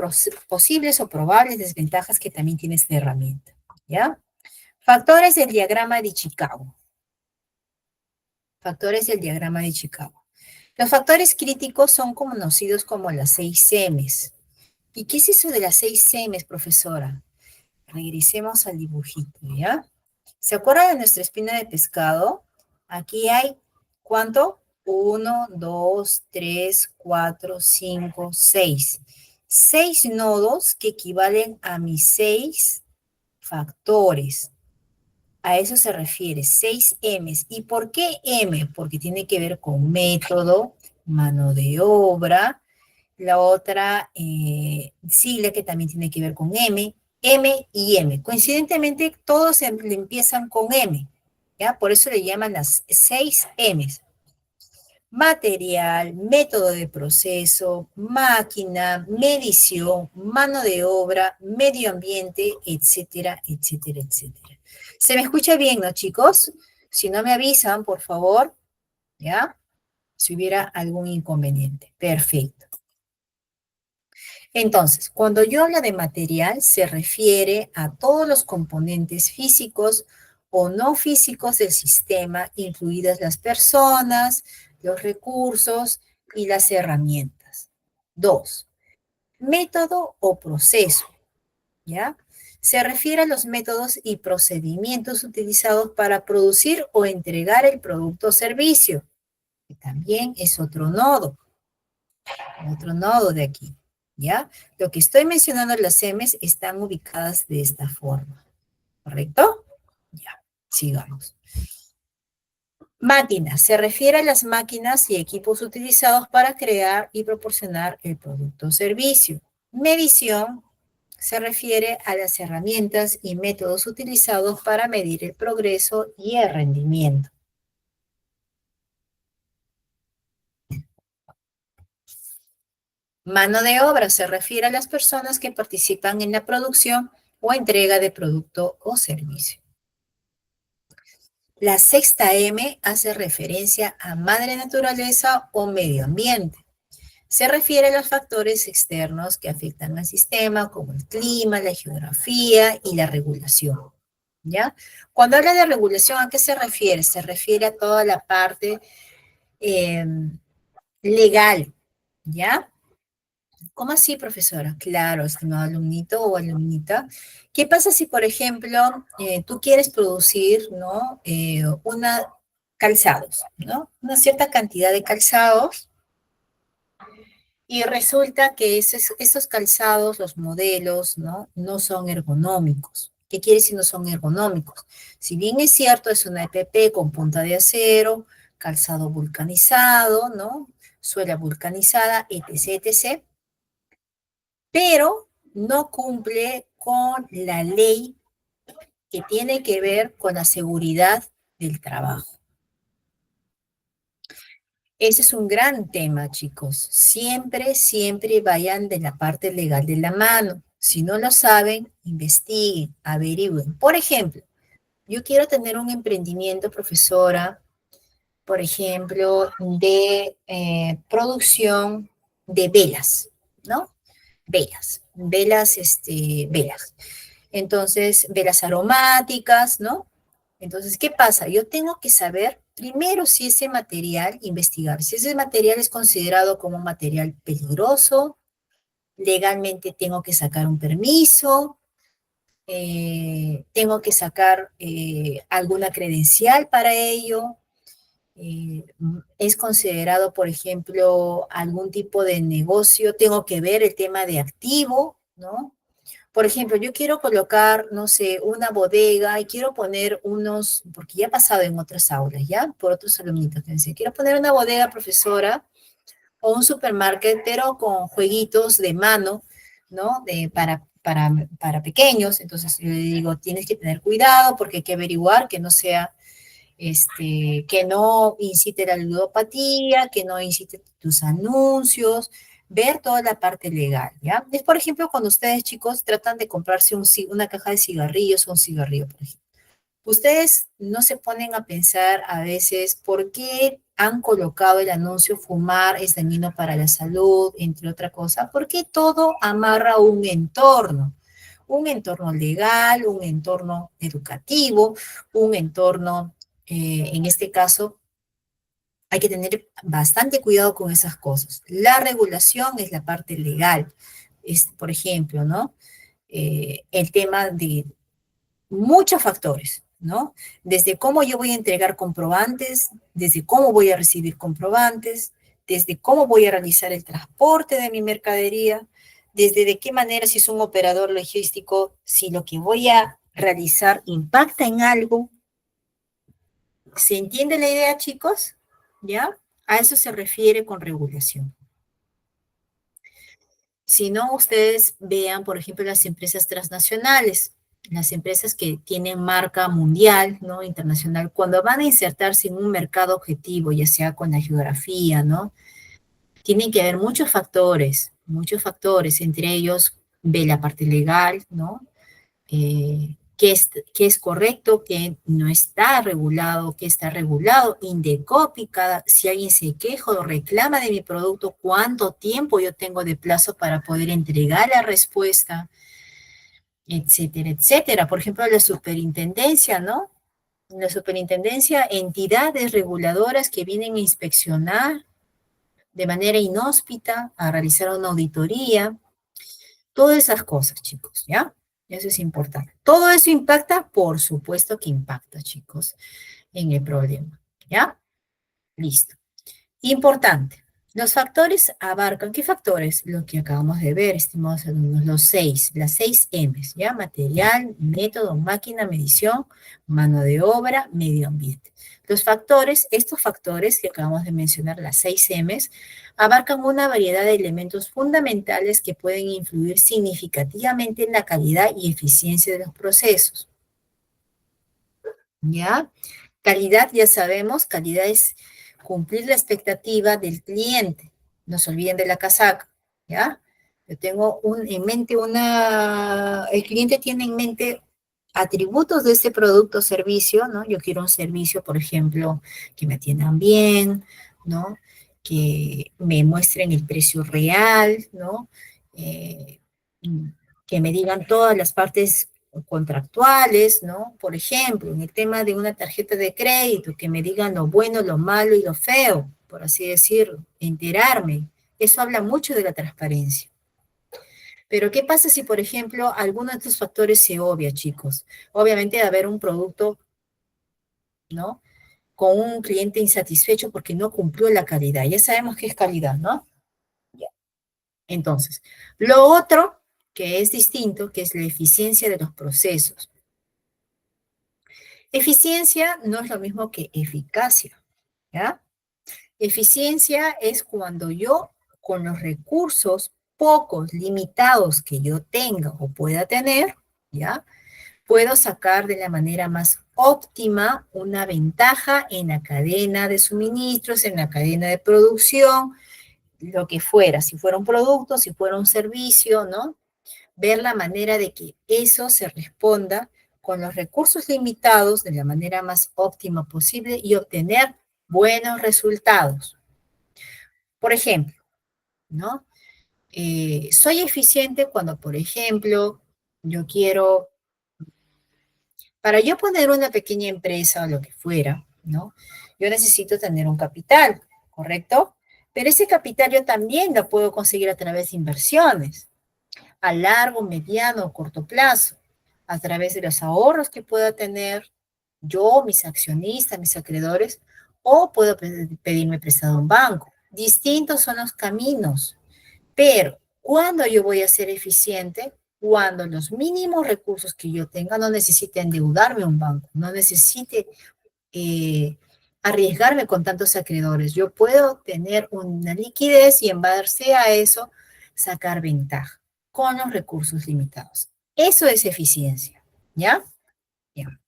posibles o probables desventajas que también tiene esta herramienta, ¿ya? Factores del diagrama de Chicago. Factores del diagrama de Chicago. Los factores críticos son conocidos como las 6 M's. ¿Y qué es eso de las 6 M's, profesora? Regresemos al dibujito, ¿ya? ¿Se acuerdan de nuestra espina de pescado? Aquí hay, ¿cuánto? 1, 2, 3, 4, 5, 6. 6 nodos que equivalen a mis 6 factores. A eso se refiere, 6 M's. ¿Y por qué M? Porque tiene que ver con método, mano de obra, la otra sigla que también tiene que ver con M, M y M. Coincidentemente, todos empiezan con M, ¿ya? Por eso le llaman las 6 M's. Material, método de proceso, máquina, medición, mano de obra, medio ambiente, etcétera, etcétera, etcétera. ¿Se me escucha bien, no, chicos? Si no me avisan, por favor, ¿ya? Si hubiera algún inconveniente. Perfecto. Entonces, cuando yo hablo de material, se refiere a todos los componentes físicos o no físicos del sistema, incluidas las personas, los recursos y las herramientas. Dos, método o proceso, ¿ya? Se refiere a los métodos y procedimientos utilizados para producir o entregar el producto o servicio, que también es otro nodo de aquí, ¿ya? Lo que estoy mencionando, las M's están ubicadas de esta forma, ¿correcto? Ya, sigamos. Máquinas, se refiere a las máquinas y equipos utilizados para crear y proporcionar el producto o servicio. Medición, se refiere a las herramientas y métodos utilizados para medir el progreso y el rendimiento. Mano de obra se refiere a las personas que participan en la producción o entrega de producto o servicio. La sexta M hace referencia a madre naturaleza o medio ambiente. Se refiere a los factores externos que afectan al sistema, como el clima, la geografía y la regulación. ¿Ya? Cuando habla de regulación, ¿a qué se refiere? Se refiere a toda la parte legal, ¿ya? ¿Cómo así, profesora? Claro, estimado alumnito o alumnita. ¿Qué pasa si, por ejemplo, tú quieres producir, ¿no? Calzados, ¿no? Una cierta cantidad de calzados y resulta que esos calzados, los modelos, ¿no? No son ergonómicos. ¿Qué quiere decir no son ergonómicos? Si bien es cierto, es una EPP con punta de acero, calzado vulcanizado, ¿no? Suela vulcanizada, etc., etc., pero no cumple con la ley que tiene que ver con la seguridad del trabajo. Ese es un gran tema, chicos. Siempre, siempre vayan de la parte legal de la mano. Si no lo saben, investiguen, averigüen. Por ejemplo, yo quiero tener un emprendimiento, profesora, por ejemplo, de producción de velas, ¿no? Velas. Entonces, velas aromáticas, ¿no? Entonces, ¿qué pasa? Yo tengo que saber primero si ese material, investigar, si ese material es considerado como un material peligroso, legalmente tengo que sacar un permiso, tengo que sacar alguna credencial para ello, es considerado, por ejemplo, algún tipo de negocio, tengo que ver el tema de activo, ¿no? Por ejemplo, yo quiero colocar, no sé, una bodega y quiero poner unos, porque ya ha pasado en otras aulas, ¿ya? Por otros alumnitos que decían, quiero poner una bodega, profesora, o un supermarket, pero con jueguitos de mano, ¿no? Para pequeños. Entonces, yo le digo, tienes que tener cuidado porque hay que averiguar que no sea que no incite la ludopatía, que no incite tus anuncios, ver toda la parte legal, ¿ya? Es, por ejemplo, cuando ustedes, chicos, tratan de comprarse una caja de cigarrillos o un cigarrillo, por ejemplo. Ustedes no se ponen a pensar a veces por qué han colocado el anuncio fumar es dañino para la salud, entre otra cosa, porque todo amarra un entorno legal, un entorno educativo, un entorno, en este caso, hay que tener bastante cuidado con esas cosas. La regulación es la parte legal, es, por ejemplo, ¿no? El tema de muchos factores, ¿no? Desde cómo yo voy a entregar comprobantes, desde cómo voy a recibir comprobantes, desde cómo voy a realizar el transporte de mi mercadería, desde de qué manera, si es un operador logístico, si lo que voy a realizar impacta en algo. ¿Se entiende la idea, chicos? ¿Ya? A eso se refiere con regulación. Si no, ustedes vean, por ejemplo, las empresas transnacionales, las empresas que tienen marca mundial, ¿no? Internacional, cuando van a insertarse en un mercado objetivo, ya sea con la geografía, ¿no? Tienen que haber muchos factores, entre ellos ve la parte legal, ¿no? Qué es correcto, qué no está regulado, qué está regulado, Indecopi, si alguien se queja o reclama de mi producto, cuánto tiempo yo tengo de plazo para poder entregar la respuesta, etcétera, etcétera. Por ejemplo, la superintendencia, ¿no? La superintendencia, entidades reguladoras que vienen a inspeccionar de manera inhóspita, a realizar una auditoría, todas esas cosas, chicos, ¿ya? Eso es importante. ¿Todo eso impacta? Por supuesto que impacta, chicos, en el problema, ¿ya? Listo. Importante. Los factores abarcan, ¿qué factores? Lo que acabamos de ver, estimados alumnos, los seis, las 6 M's, ¿ya? Material, método, máquina, medición, mano de obra, medio ambiente. Los factores, estos factores que acabamos de mencionar, las 6 M's, abarcan una variedad de elementos fundamentales que pueden influir significativamente en la calidad y eficiencia de los procesos, ¿ya? Calidad, ya sabemos, calidad es cumplir la expectativa del cliente. No se olviden de la casaca, ¿ya? Yo tengo en mente el cliente tiene en mente atributos de ese producto o servicio, ¿no? Yo quiero un servicio, por ejemplo, que me atiendan bien, ¿no? Que me muestren el precio real, ¿no? Eh, que me digan todas las partes contractuales, ¿no? Por ejemplo, en el tema de una tarjeta de crédito, que me digan lo bueno, lo malo y lo feo, por así decirlo, enterarme. Eso habla mucho de la transparencia. Pero ¿qué pasa si, por ejemplo, alguno de estos factores se obvia, chicos? Obviamente de haber un producto, ¿no? Con un cliente insatisfecho porque no cumplió la calidad. Ya sabemos qué es calidad, ¿no? Ya. Entonces, lo otro que es distinto, que es la eficiencia de los procesos. Eficiencia no es lo mismo que eficacia, ¿ya? Eficiencia es cuando yo, con los recursos pocos, limitados que yo tenga o pueda tener, ¿ya? Puedo sacar de la manera más óptima una ventaja en la cadena de suministros, en la cadena de producción, lo que fuera, si fuera un producto, si fuera un servicio, ¿no? Ver la manera de que eso se responda con los recursos limitados de la manera más óptima posible y obtener buenos resultados. Por ejemplo, ¿no? Soy eficiente cuando, por ejemplo, yo quiero, para yo poner una pequeña empresa o lo que fuera, ¿no? Yo necesito tener un capital, ¿correcto? Pero ese capital yo también lo puedo conseguir a través de inversiones, a largo, mediano o corto plazo, a través de los ahorros que pueda tener yo, mis accionistas, mis acreedores, o puedo pedirme prestado a un banco. Distintos son los caminos, pero ¿cuándo yo voy a ser eficiente? Cuando los mínimos recursos que yo tenga no necesite endeudarme a un banco, no necesite eh, arriesgarme con tantos acreedores. Yo puedo tener una liquidez y en base a eso sacar ventaja con los recursos limitados. Eso es eficiencia, ¿ya? Bien,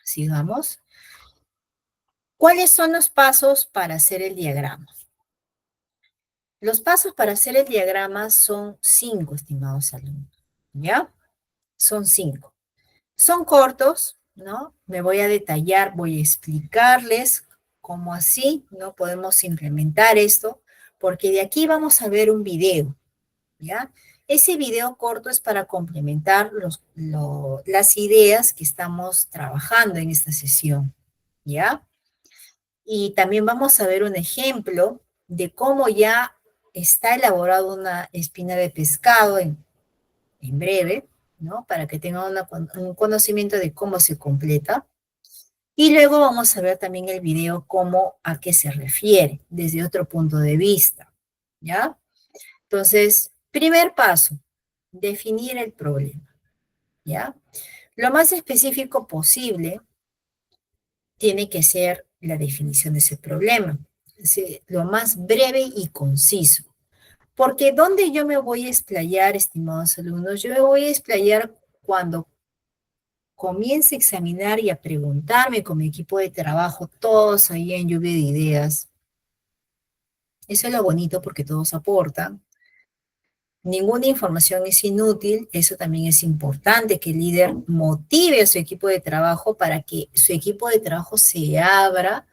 sigamos. ¿Cuáles son los pasos para hacer el diagrama? Los pasos para hacer el diagrama son 5, estimados alumnos, ¿ya? Son 5. Son cortos, ¿no? Me voy a detallar, voy a explicarles ¿Cómo así? ¿No podemos implementar esto? Porque de aquí vamos a ver un video, ¿ya? Ese video corto es para complementar las ideas que estamos trabajando en esta sesión, ¿ya? Y también vamos a ver un ejemplo de cómo ya está elaborada una espina de pescado en breve, ¿no? Para que tengan un conocimiento de cómo se completa. Y luego vamos a ver también el video cómo a qué se refiere desde otro punto de vista, ¿ya? Entonces, primer paso, definir el problema, ¿ya? Lo más específico posible tiene que ser la definición de ese problema, es decir, lo más breve y conciso. Porque ¿dónde yo me voy a explayar, estimados alumnos? Yo me voy a explayar cuando comience a examinar y a preguntarme con mi equipo de trabajo, todos ahí en lluvia de ideas. Eso es lo bonito porque todos aportan. Ninguna información es inútil, eso también es importante, que el líder motive a su equipo de trabajo para que su equipo de trabajo se abra,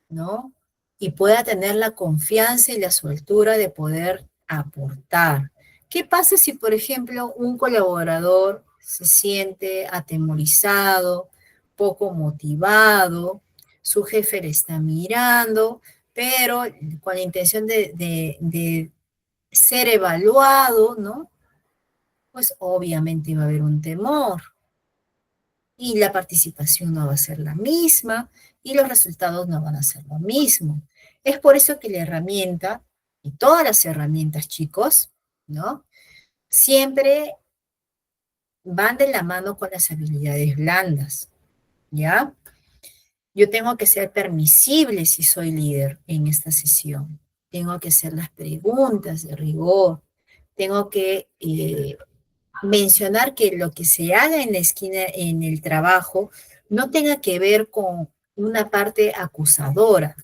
¿no? Y pueda tener la confianza y la soltura de poder aportar. ¿Qué pasa si, por ejemplo, un colaborador se siente atemorizado, poco motivado, su jefe le está mirando, pero con la intención de ser evaluado, ¿no? Pues obviamente va a haber un temor y la participación no va a ser la misma y los resultados no van a ser lo mismo. Es por eso que la herramienta, y todas las herramientas, chicos, ¿no? Siempre van de la mano con las habilidades blandas, ¿ya? Yo tengo que ser permisible si soy líder en esta sesión. Tengo que hacer las preguntas de rigor. Tengo que mencionar que lo que se haga en la esquina, en el trabajo, no tenga que ver con una parte acusadora.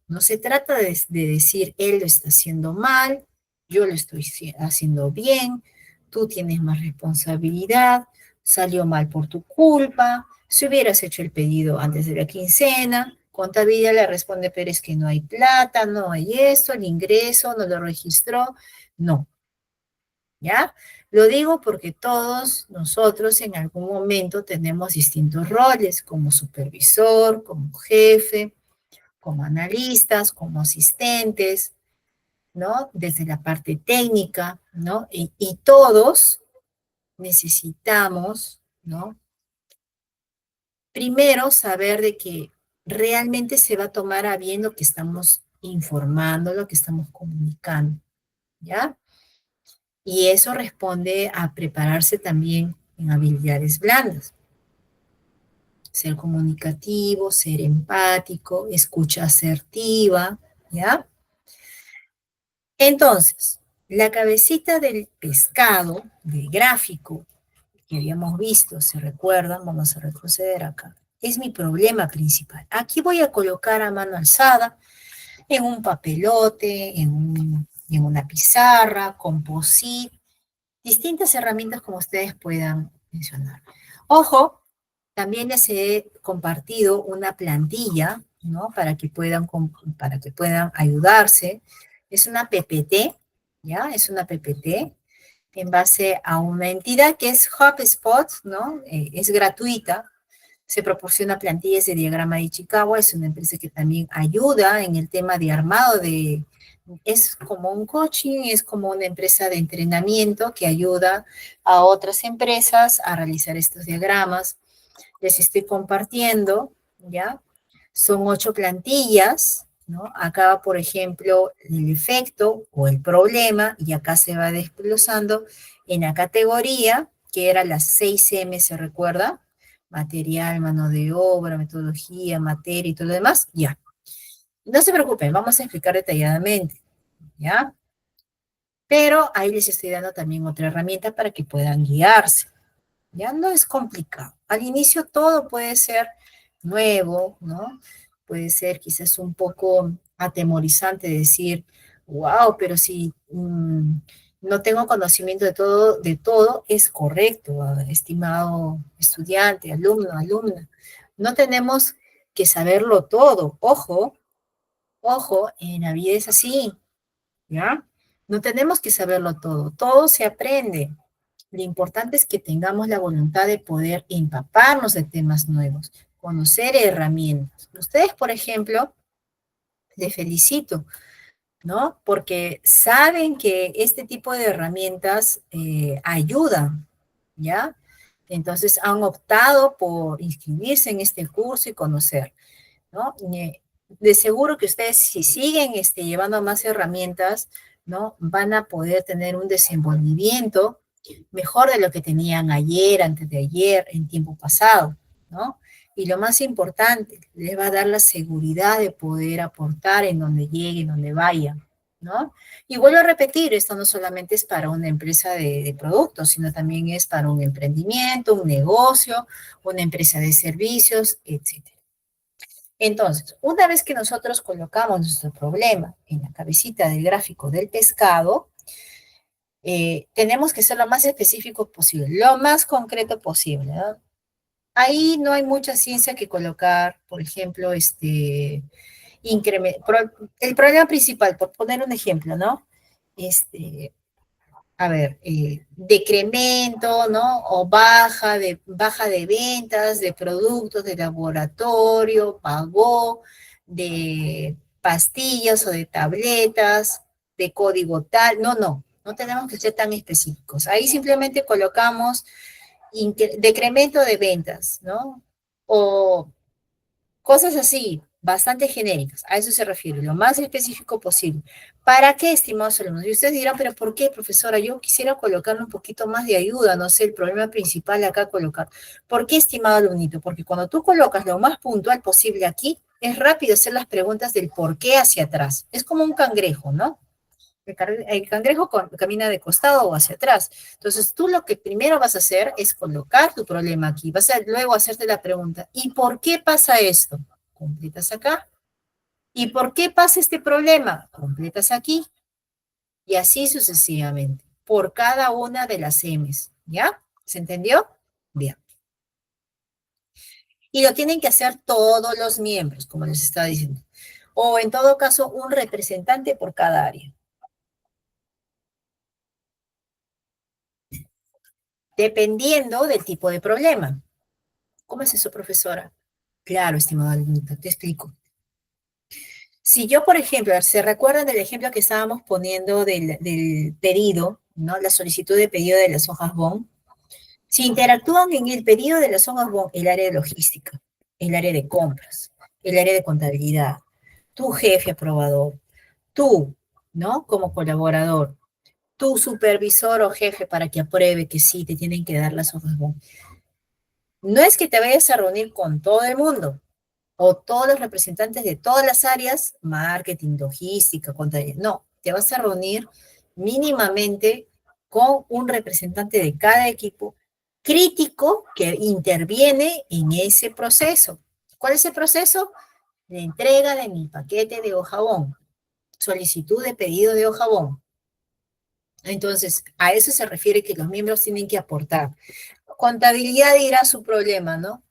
No se trata de decir, él lo está haciendo mal, yo lo estoy haciendo bien, tú tienes más responsabilidad, salió mal por tu culpa, si hubieras hecho el pedido antes de la quincena, contabilidad le responde, pero es que no hay plata, no hay esto, el ingreso no lo registró. No, ¿ya? Lo digo porque todos nosotros en algún momento tenemos distintos roles, como supervisor, como jefe, como analistas, como asistentes, ¿no? Desde la parte técnica, ¿no? Y todos necesitamos, ¿no? Primero saber de que realmente se va a tomar a bien lo que estamos informando, lo que estamos comunicando, ¿ya? Y eso responde a prepararse también en habilidades blandas. Ser comunicativo, ser empático, escucha asertiva, ¿ya? Entonces, la cabecita del pescado, del gráfico que habíamos visto, ¿se recuerdan? Vamos a retroceder acá. Es mi problema principal. Aquí voy a colocar a mano alzada en un papelote, en una pizarra, composite, distintas herramientas como ustedes puedan mencionar. Ojo, también les he compartido una plantilla, ¿no? Para que puedan ayudarse. Es una PPT, ¿ya? Es una PPT en base a una entidad que es HubSpot, ¿no? Es gratuita. Se proporciona plantillas de diagrama de Chicago. Es una empresa que también ayuda en el tema de armado de... Es como un coaching, es como una empresa de entrenamiento que ayuda a otras empresas a realizar estos diagramas. Les estoy compartiendo, ¿ya? Son 8 plantillas, ¿no? Acá, por ejemplo, el efecto o el problema, y acá se va desglosando en la categoría, que era las 6M, ¿se recuerda? Material, mano de obra, metodología, materia y todo lo demás, ya. No se preocupen, vamos a explicar detalladamente, ¿ya? Pero ahí les estoy dando también otra herramienta para que puedan guiarse. Ya no es complicado. Al inicio todo puede ser nuevo, ¿no? Puede ser quizás un poco atemorizante decir, wow, pero si no tengo conocimiento de todo, es correcto, estimado estudiante, alumno, alumna. No tenemos que saberlo todo. Ojo, ojo, en la vida es así, ¿ya? No tenemos que saberlo todo, todo se aprende. Lo importante es que tengamos la voluntad de poder empaparnos de temas nuevos, conocer herramientas. Ustedes, por ejemplo, les felicito, ¿no? Porque saben que este tipo de herramientas ayudan, ¿ya? Entonces han optado por inscribirse en este curso y conocer, ¿no? De seguro que ustedes, si siguen llevando más herramientas, ¿no? Van a poder tener un desenvolvimiento mejor de lo que tenían ayer, antes de ayer, en tiempo pasado, ¿no? Y lo más importante, les va a dar la seguridad de poder aportar en donde lleguen, donde vayan, ¿no? Y vuelvo a repetir, esto no solamente es para una empresa de productos, sino también es para un emprendimiento, un negocio, una empresa de servicios, etcétera. Entonces, una vez que nosotros colocamos nuestro problema en la cabecita del gráfico del pescado, tenemos que ser lo más específico posible, lo más concreto posible, ¿no? Ahí no hay mucha ciencia que colocar, por ejemplo, el problema principal, por poner un ejemplo, ¿no? Este, a ver, decremento, ¿no? O baja de ventas de productos de laboratorio, pagó, de pastillas o de tabletas, de código tal. No, no, no tenemos que ser tan específicos. Ahí simplemente colocamos decremento de ventas, ¿no? O cosas así, bastante genéricas, a eso se refiere, lo más específico posible. ¿Para qué, estimados alumnos? Y ustedes dirán, pero ¿por qué, profesora? Yo quisiera colocarle un poquito más de ayuda, no sé, el problema principal acá colocar. ¿Por qué, estimado alumnito? Porque cuando tú colocas lo más puntual posible aquí, es rápido hacer las preguntas del por qué hacia atrás. Es como un cangrejo, ¿no? El cangrejo camina de costado o hacia atrás. Entonces, tú lo que primero vas a hacer es colocar tu problema aquí. Vas a luego hacerte la pregunta, ¿y por qué pasa esto? Completas acá. ¿Y por qué pasa este problema? Completas aquí. Y así sucesivamente, por cada una de las M's. ¿Ya? ¿Se entendió? Bien. Y lo tienen que hacer todos los miembros, como les estaba diciendo. O en todo caso, un representante por cada área. Dependiendo del tipo de problema. ¿Cómo es eso, profesora? Claro, estimado alumno, te explico. Si yo, por ejemplo, ¿se recuerdan del ejemplo que estábamos poniendo del pedido, ¿no? La solicitud de pedido de las hojas BON. Si interactúan en el pedido de las hojas BON el área de logística, el área de compras, el área de contabilidad, tu jefe aprobador, tú, ¿no? Como colaborador, tu supervisor o jefe para que apruebe que sí te tienen que dar las hojas BON. No es que te vayas a reunir con todo el mundo, o todos los representantes de todas las áreas, marketing, logística, contabilidad. No, te vas a reunir mínimamente con un representante de cada equipo crítico que interviene en ese proceso. ¿Cuál es el proceso? La entrega de mi paquete de hojabón, solicitud de pedido de hojabón. Entonces, a eso se refiere que los miembros tienen que aportar. Contabilidad dirá su problema, ¿no?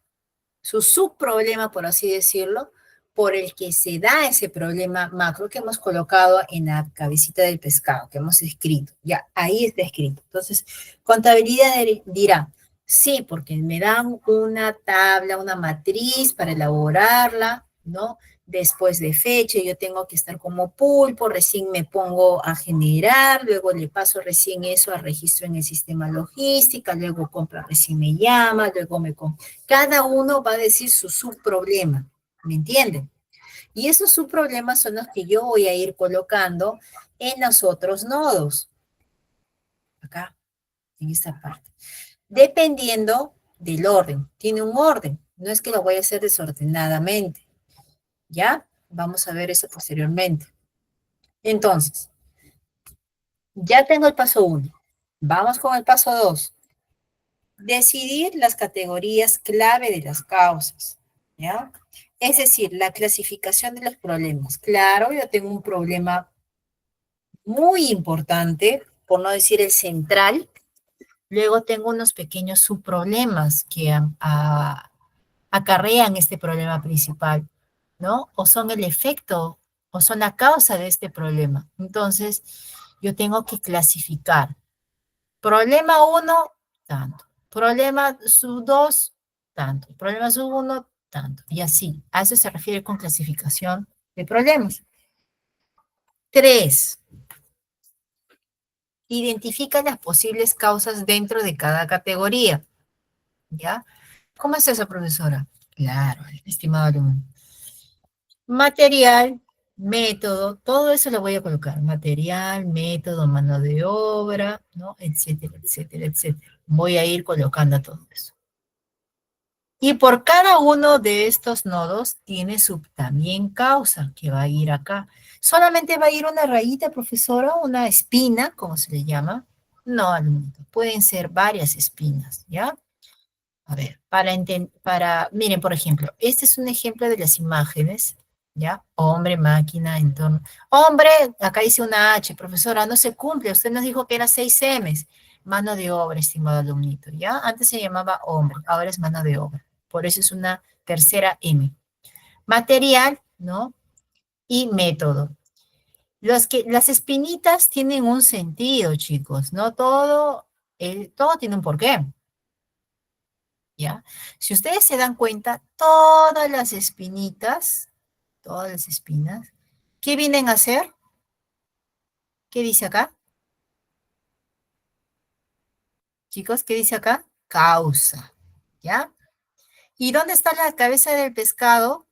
Su subproblema, por así decirlo, por el que se da ese problema macro que hemos colocado en la cabecita del pescado, que hemos escrito. Ya, ahí está escrito. Entonces, contabilidad dirá, sí, porque me dan una tabla, una matriz para elaborarla, ¿no? Después de fecha, yo tengo que estar como pulpo, recién me pongo a generar, luego le paso recién eso a registro en el sistema logística, luego compra recién me llama, luego me compra. Cada uno va a decir su subproblema, ¿me entienden? Y esos subproblemas son los que yo voy a ir colocando en los otros nodos, acá, en esta parte. Dependiendo del orden, tiene un orden, no es que lo voy a hacer desordenadamente, ¿ya? Vamos a ver eso posteriormente. Entonces, ya tengo el paso 1. Vamos con el paso 2. Decidir las categorías clave de las causas, ¿ya? Es decir, la clasificación de los problemas. Claro, yo tengo un problema muy importante, por no decir el central. Luego tengo unos pequeños subproblemas que acarrean este problema principal, ¿no? O son el efecto, o son la causa de este problema. Entonces, yo tengo que clasificar. Problema uno, tanto. Problema sub 2, tanto. Problema sub 1, tanto. Y así. A eso se refiere con clasificación de problemas. 3. Identifica las posibles causas dentro de cada categoría. ¿Ya? ¿Cómo es eso, profesora? Claro, estimado alumno. Material, método, todo eso lo voy a colocar. Material, método, mano de obra, ¿no? Etcétera, etcétera, etcétera. Voy a ir colocando todo eso. Y por cada uno de estos nodos tiene su también causa, que va a ir acá. ¿Solamente va a ir una rayita, profesora? ¿Una espina, como se le llama? No, alumno. Pueden ser varias espinas, ¿ya? A ver, miren, por ejemplo, este es un ejemplo de las imágenes, ¿ya? Hombre, máquina, entorno. Hombre, acá dice una H, profesora, no se cumple, usted nos dijo que era 6 M's. Mano de obra, estimado alumnito, ¿ya? Antes se llamaba hombre, ahora es mano de obra. Por eso es una tercera M. Material, ¿no? Y método. Las espinitas tienen un sentido, chicos, ¿no? Todo tiene un porqué. ¿Ya? Si ustedes se dan cuenta, todas las espinas, ¿qué vienen a hacer? ¿Qué dice acá? Chicos, ¿qué dice acá? Causa, ¿ya? ¿Y dónde está la cabeza del pescado?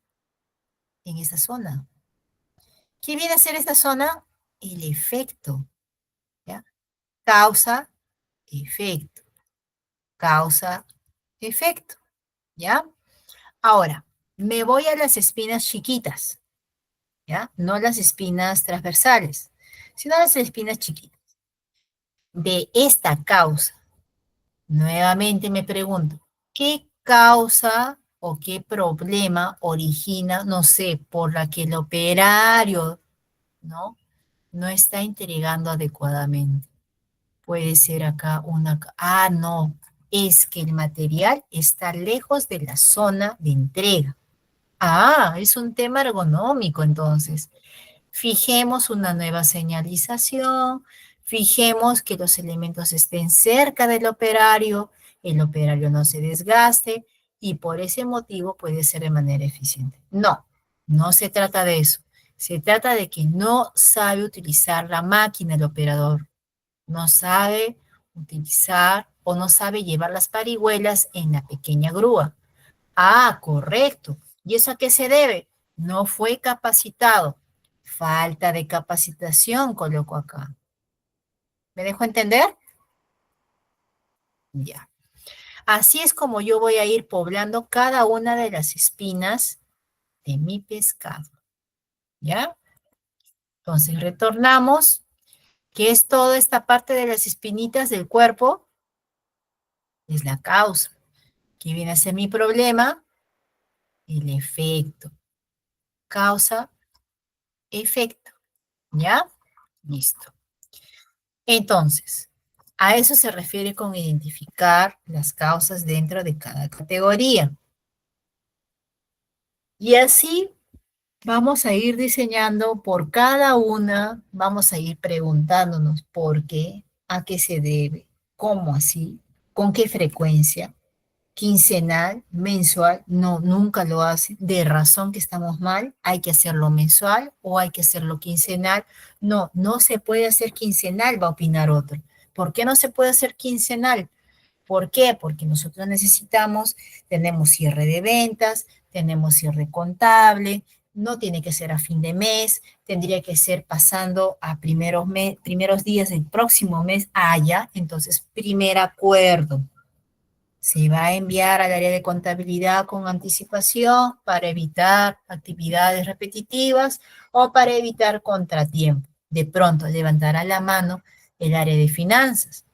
En esta zona. ¿Qué viene a ser esta zona? El efecto, ¿ya? Causa, efecto, causa, efecto, ¿ya? Ahora, me voy a las espinas chiquitas, ¿ya? No las espinas transversales, sino las espinas chiquitas. De esta causa, nuevamente me pregunto, ¿qué causa o qué problema origina, no sé, por la que el operario, ¿no? No está entregando adecuadamente? Puede ser acá no, es que el material está lejos de la zona de entrega. Ah, es un tema ergonómico entonces. Fijemos una nueva señalización, fijemos que los elementos estén cerca del operario, el operario no se desgaste y por ese motivo puede ser de manera eficiente. No, no se trata de eso. Se trata de que no sabe utilizar la máquina el operador, no sabe utilizar o no sabe llevar las parihuelas en la pequeña grúa. Ah, correcto. ¿Y eso a qué se debe? No fue capacitado. Falta de capacitación, coloco acá. ¿Me dejo entender? Ya. Así es como yo voy a ir poblando cada una de las espinas de mi pescado. ¿Ya? Entonces retornamos. ¿Qué es toda esta parte de las espinitas del cuerpo? Es la causa. ¿Qué viene a ser mi problema? El efecto. Causa, efecto. ¿Ya? Listo. Entonces, a eso se refiere con identificar las causas dentro de cada categoría. Y así vamos a ir diseñando por cada una, vamos a ir preguntándonos por qué, a qué se debe, cómo así, con qué frecuencia, quincenal, mensual, no, nunca lo hace, de razón que estamos mal, hay que hacerlo mensual o hay que hacerlo quincenal. No, no se puede hacer quincenal, va a opinar otro. ¿Por qué no se puede hacer quincenal? ¿Por qué? Porque nosotros tenemos cierre de ventas, tenemos cierre contable, no tiene que ser a fin de mes, tendría que ser pasando a primeros días del próximo mes, ya, entonces primer acuerdo. Se va a enviar al área de contabilidad con anticipación para evitar actividades repetitivas o para evitar contratiempo. De pronto levantará la mano el área de finanzas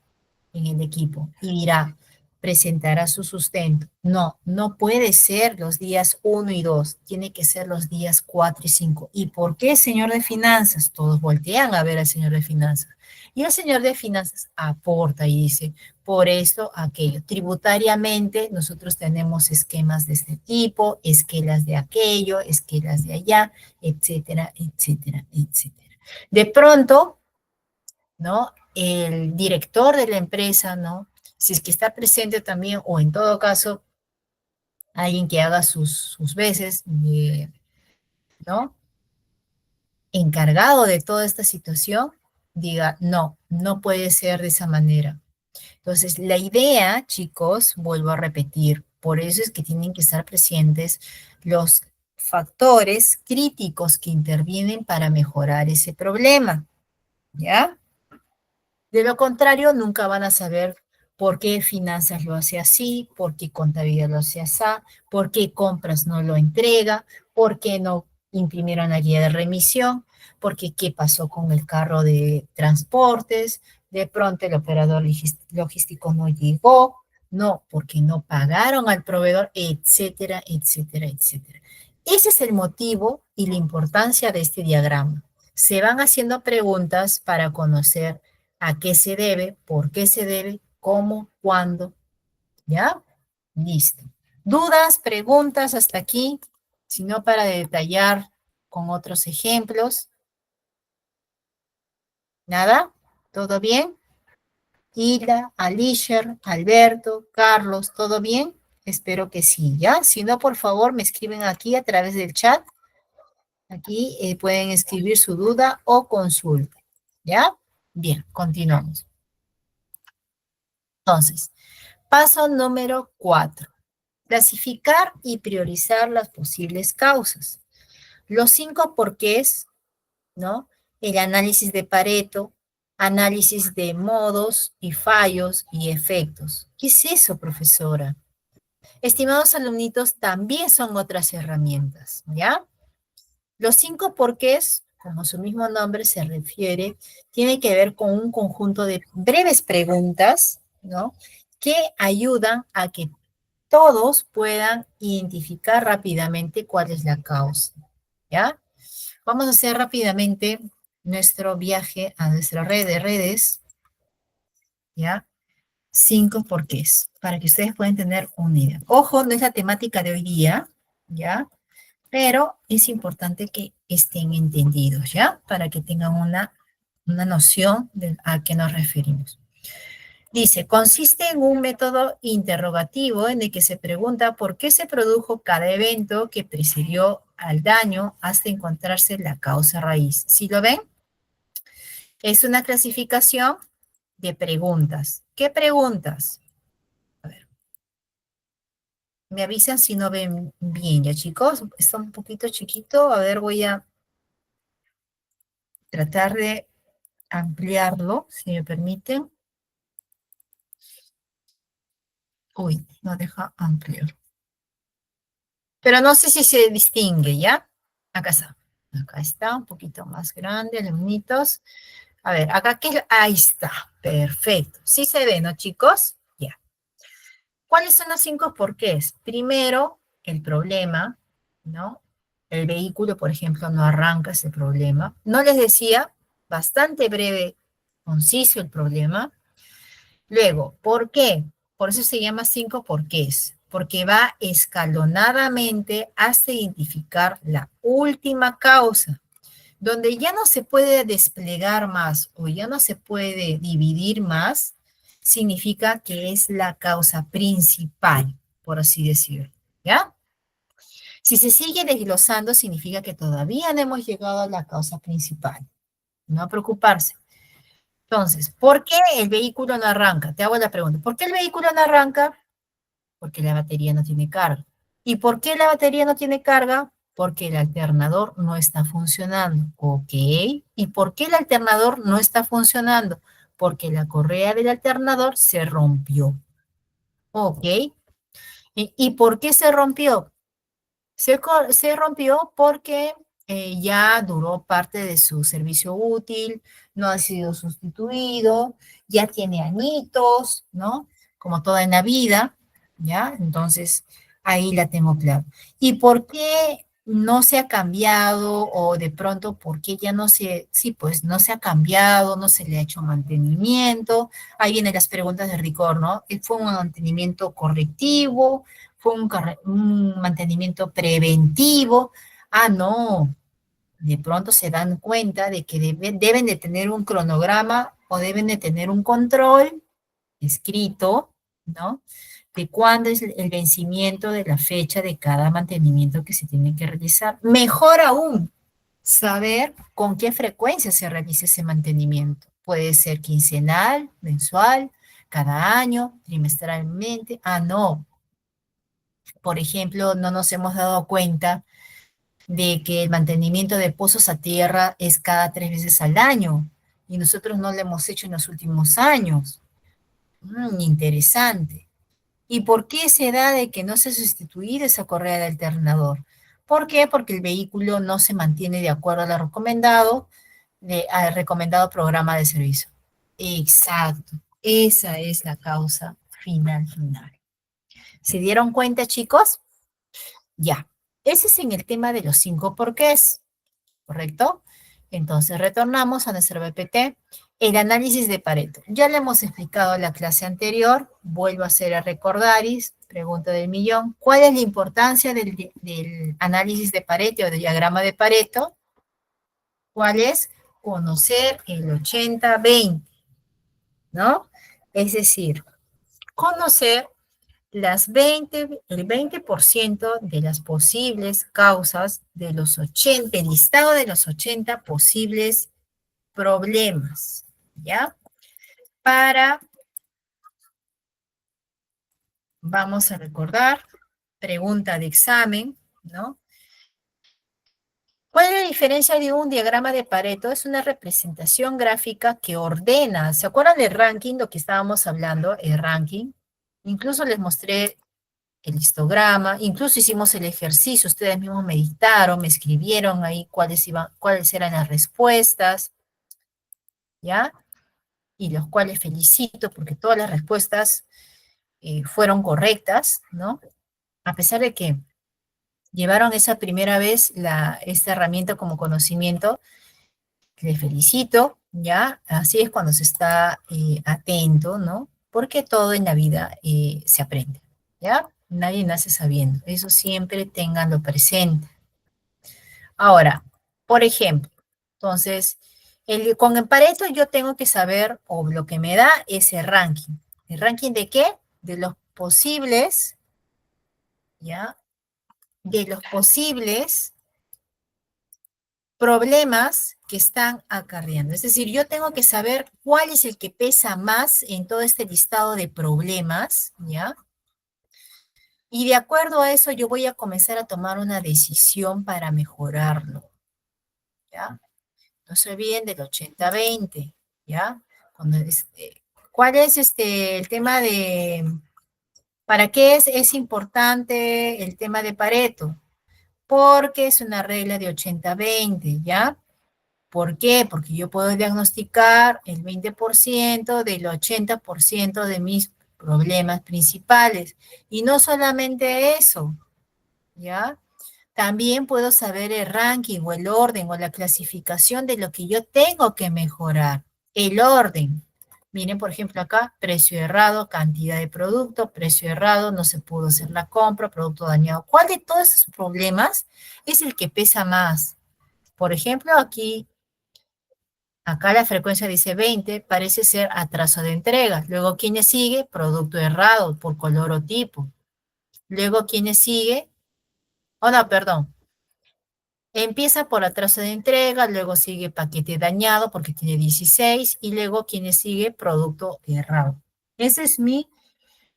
en el equipo y dirá, presentará su sustento. No, no puede ser los días 1 y 2, tiene que ser los días 4 y 5. ¿Y por qué, señor de finanzas? Todos voltean a ver al señor de finanzas. Y el señor de finanzas aporta y dice, por esto, aquello. Tributariamente, nosotros tenemos esquemas de este tipo, esquelas de aquello, esquelas de allá, etcétera, etcétera, etcétera. De pronto, ¿no? El director de la empresa, ¿no? Si es que está presente también, o en todo caso, alguien que haga sus veces, ¿no? Encargado de toda esta situación, diga, no, no puede ser de esa manera. Entonces, la idea, chicos, vuelvo a repetir, por eso es que tienen que estar presentes los factores críticos que intervienen para mejorar ese problema, ¿ya? De lo contrario, nunca van a saber por qué finanzas lo hace así, por qué contabilidad lo hace así, por qué compras no lo entrega, por qué no imprimieron la guía de remisión, por qué pasó con el carro de transportes, de pronto el operador logístico no llegó, no, porque no pagaron al proveedor, etcétera, etcétera, etcétera. Ese es el motivo y la importancia de este diagrama. Se van haciendo preguntas para conocer a qué se debe, por qué se debe, cómo, cuándo, ¿ya? Listo. ¿Dudas, preguntas hasta aquí? Si no, para detallar con otros ejemplos. ¿Nada? ¿Todo bien? Hilda, Alisher, Alberto, Carlos, ¿todo bien? Espero que sí, ¿ya? Si no, por favor, me escriben aquí a través del chat. Aquí pueden escribir su duda o consulta, ¿ya? Bien, continuamos. Entonces, paso número 4. Clasificar y priorizar las posibles causas. Los 5 porqués, ¿no? El análisis de Pareto, análisis de modos y fallos y efectos. ¿Qué es eso, profesora? Estimados alumnitos, también son otras herramientas, ¿ya? Los 5 porqués, como su mismo nombre se refiere, tiene que ver con un conjunto de breves preguntas, ¿no? Que ayudan a que todos puedan identificar rápidamente cuál es la causa, ¿ya? Vamos a hacer rápidamente nuestro viaje a nuestra red de redes, ¿ya? 5 porqués, para que ustedes puedan tener una idea. Ojo, no es la temática de hoy día, ¿ya? Pero es importante que estén entendidos, ¿ya? Para que tengan una noción de a qué nos referimos. Dice, consiste en un método interrogativo en el que se pregunta por qué se produjo cada evento que precedió al daño hasta encontrarse la causa raíz. ¿Sí lo ven? Es una clasificación de preguntas. ¿Qué preguntas? A ver, me avisan si no ven bien, ya chicos. Está un poquito chiquito. A ver, voy a tratar de ampliarlo, si me permiten. Uy, no deja ampliar. Pero no sé si se distingue, ¿ya? Acá está. Acá está, un poquito más grande, alumnitos. A ver, acá, ¿qué? Ahí está. Perfecto. Sí se ve, ¿no, chicos? Ya. ¿Cuáles son los 5 porqués? Primero, el problema, ¿no? El vehículo, por ejemplo, no arranca ese problema. No les decía, bastante breve, conciso el problema. Luego, ¿por qué? Por eso se llama 5 porqués, porque va escalonadamente hasta identificar la última causa, donde ya no se puede desplegar más o ya no se puede dividir más, significa que es la causa principal, por así decirlo, ¿ya? Si se sigue desglosando, significa que todavía no hemos llegado a la causa principal. No preocuparse. Entonces, ¿por qué el vehículo no arranca? Te hago la pregunta. ¿Por qué el vehículo no arranca? Porque la batería no tiene carga. ¿Y por qué la batería no tiene carga? Porque el alternador no está funcionando. ¿Ok? ¿Y por qué el alternador no está funcionando? Porque la correa del alternador se rompió. ¿Ok? ¿Y por qué se rompió? Se rompió porque ya duró parte de su servicio útil, no ha sido sustituido, ya tiene añitos, ¿no? como toda en la vida, ¿ya? Entonces, ahí la tengo claro. ¿Y por qué no se ha cambiado o de pronto por qué ya no se, sí, pues no se ha cambiado, no se le ha hecho mantenimiento? Ahí vienen las preguntas de rigor, ¿no? ¿Fue un mantenimiento correctivo? ¿Fue un mantenimiento preventivo? Ah, no, de pronto se dan cuenta de que deben de tener un cronograma o deben de tener un control escrito, ¿no? De cuándo es el vencimiento de la fecha de cada mantenimiento que se tiene que realizar. Mejor aún, saber con qué frecuencia se realiza ese mantenimiento. Puede ser quincenal, mensual, cada año, trimestralmente. Ah, no. Por ejemplo, no nos hemos dado cuenta de que el mantenimiento de pozos a tierra es cada 3 veces al año y nosotros no lo hemos hecho en los últimos años. Interesante. ¿Y por qué se da de que no se ha sustituido esa correa de alternador? ¿Por qué? Porque el vehículo no se mantiene de acuerdo a lo recomendado, al recomendado programa de servicio. Exacto. Esa es la causa final. ¿Se dieron cuenta, chicos? Ya. Ese es en el tema de los 5 porqués. ¿Correcto? Entonces retornamos a nuestro BPT. El análisis de Pareto. Ya le hemos explicado en la clase anterior. Vuelvo a hacer a recordaris. Pregunta del millón. ¿Cuál es la importancia del análisis de Pareto o del diagrama de Pareto? ¿Cuál es? Conocer el 80-20, ¿no? Es decir, conocer el 20% de las posibles causas de los 80, el listado de los 80 posibles problemas, ¿ya? Vamos a recordar, pregunta de examen, ¿no? ¿Cuál es la diferencia de un diagrama de Pareto? Es una representación gráfica que ordena. ¿Se acuerdan del ranking, lo que estábamos hablando, el ranking? Incluso les mostré el histograma, incluso hicimos el ejercicio, ustedes mismos meditaron, me escribieron ahí cuáles eran las respuestas, ¿ya? Y los cuales felicito porque todas las respuestas fueron correctas, ¿no? A pesar de que llevaron esa primera vez esta herramienta como conocimiento, les felicito, ¿ya? Así es cuando se está atento, ¿no? Porque todo en la vida se aprende, ¿ya? Nadie nace sabiendo, eso siempre ténganlo presente. Ahora, por ejemplo, entonces, con el Pareto yo tengo que saber, o lo que me da es el ranking. ¿El ranking de qué? De los posibles, ¿ya? De los posibles problemas que están acarreando. Es decir, yo tengo que saber cuál es el que pesa más en todo este listado de problemas, ¿ya? Y de acuerdo a eso yo voy a comenzar a tomar una decisión para mejorarlo, ¿ya? No se olviden del 80-20, ¿ya? ¿Cuál es el tema para qué es importante el tema de Pareto? Porque es una regla de 80-20, ¿ya? ¿Por qué? Porque yo puedo diagnosticar el 20% del 80% de mis problemas principales. Y no solamente eso, ¿ya? También puedo saber el ranking o el orden o la clasificación de lo que yo tengo que mejorar. El orden. Miren, por ejemplo, acá, precio errado, cantidad de producto, precio errado, no se pudo hacer la compra, producto dañado. ¿Cuál de todos esos problemas es el que pesa más? Por ejemplo, acá la frecuencia dice 20, parece ser atraso de entrega. Luego, ¿quién sigue? Producto errado por color o tipo. Luego, ¿quién sigue? Oh, no, perdón. Empieza por atraso de entrega, luego sigue paquete dañado porque tiene 16 y luego ¿quién sigue? Producto errado. Ese es mi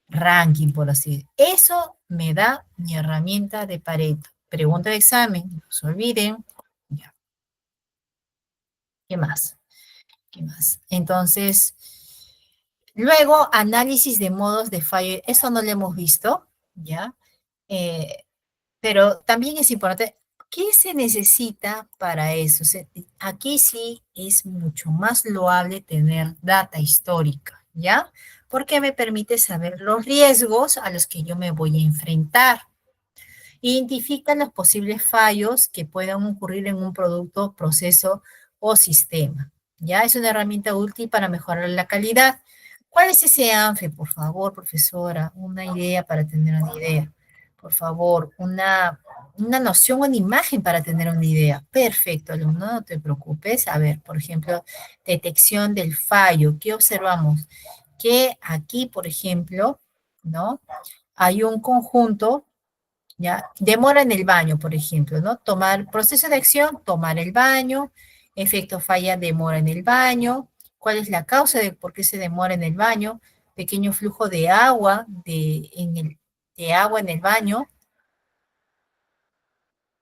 ranking, por así decirlo. Eso me da mi herramienta de Pareto. Pregunta de examen, no se olviden. Ya. ¿Qué más? ¿Qué más? Entonces, luego, análisis de modos de fallo. Eso no lo hemos visto, ¿ya? Eh, pero también es importante, ¿qué se necesita para eso? O sea, aquí sí es mucho más loable tener data histórica, ¿ya? porque me permite saber los riesgos a los que yo me voy a enfrentar. Identifica los posibles fallos que puedan ocurrir en un producto, proceso o sistema. Ya es una herramienta útil para mejorar la calidad. ¿Cuál es ese ANFE, por favor, profesora? Una idea para tener una idea. Por favor, una noción, una imagen para tener una idea. Perfecto, alumno, no te preocupes. A ver, por ejemplo, detección del fallo. ¿Qué observamos? Que aquí, por ejemplo, ¿no? Hay un conjunto, ¿ya? Demora en el baño, por ejemplo, ¿no? Tomar, proceso de acción, tomar el baño, efecto falla, demora en el baño, ¿cuál es la causa de por qué se demora en el baño? Pequeño flujo de agua, de agua en el baño,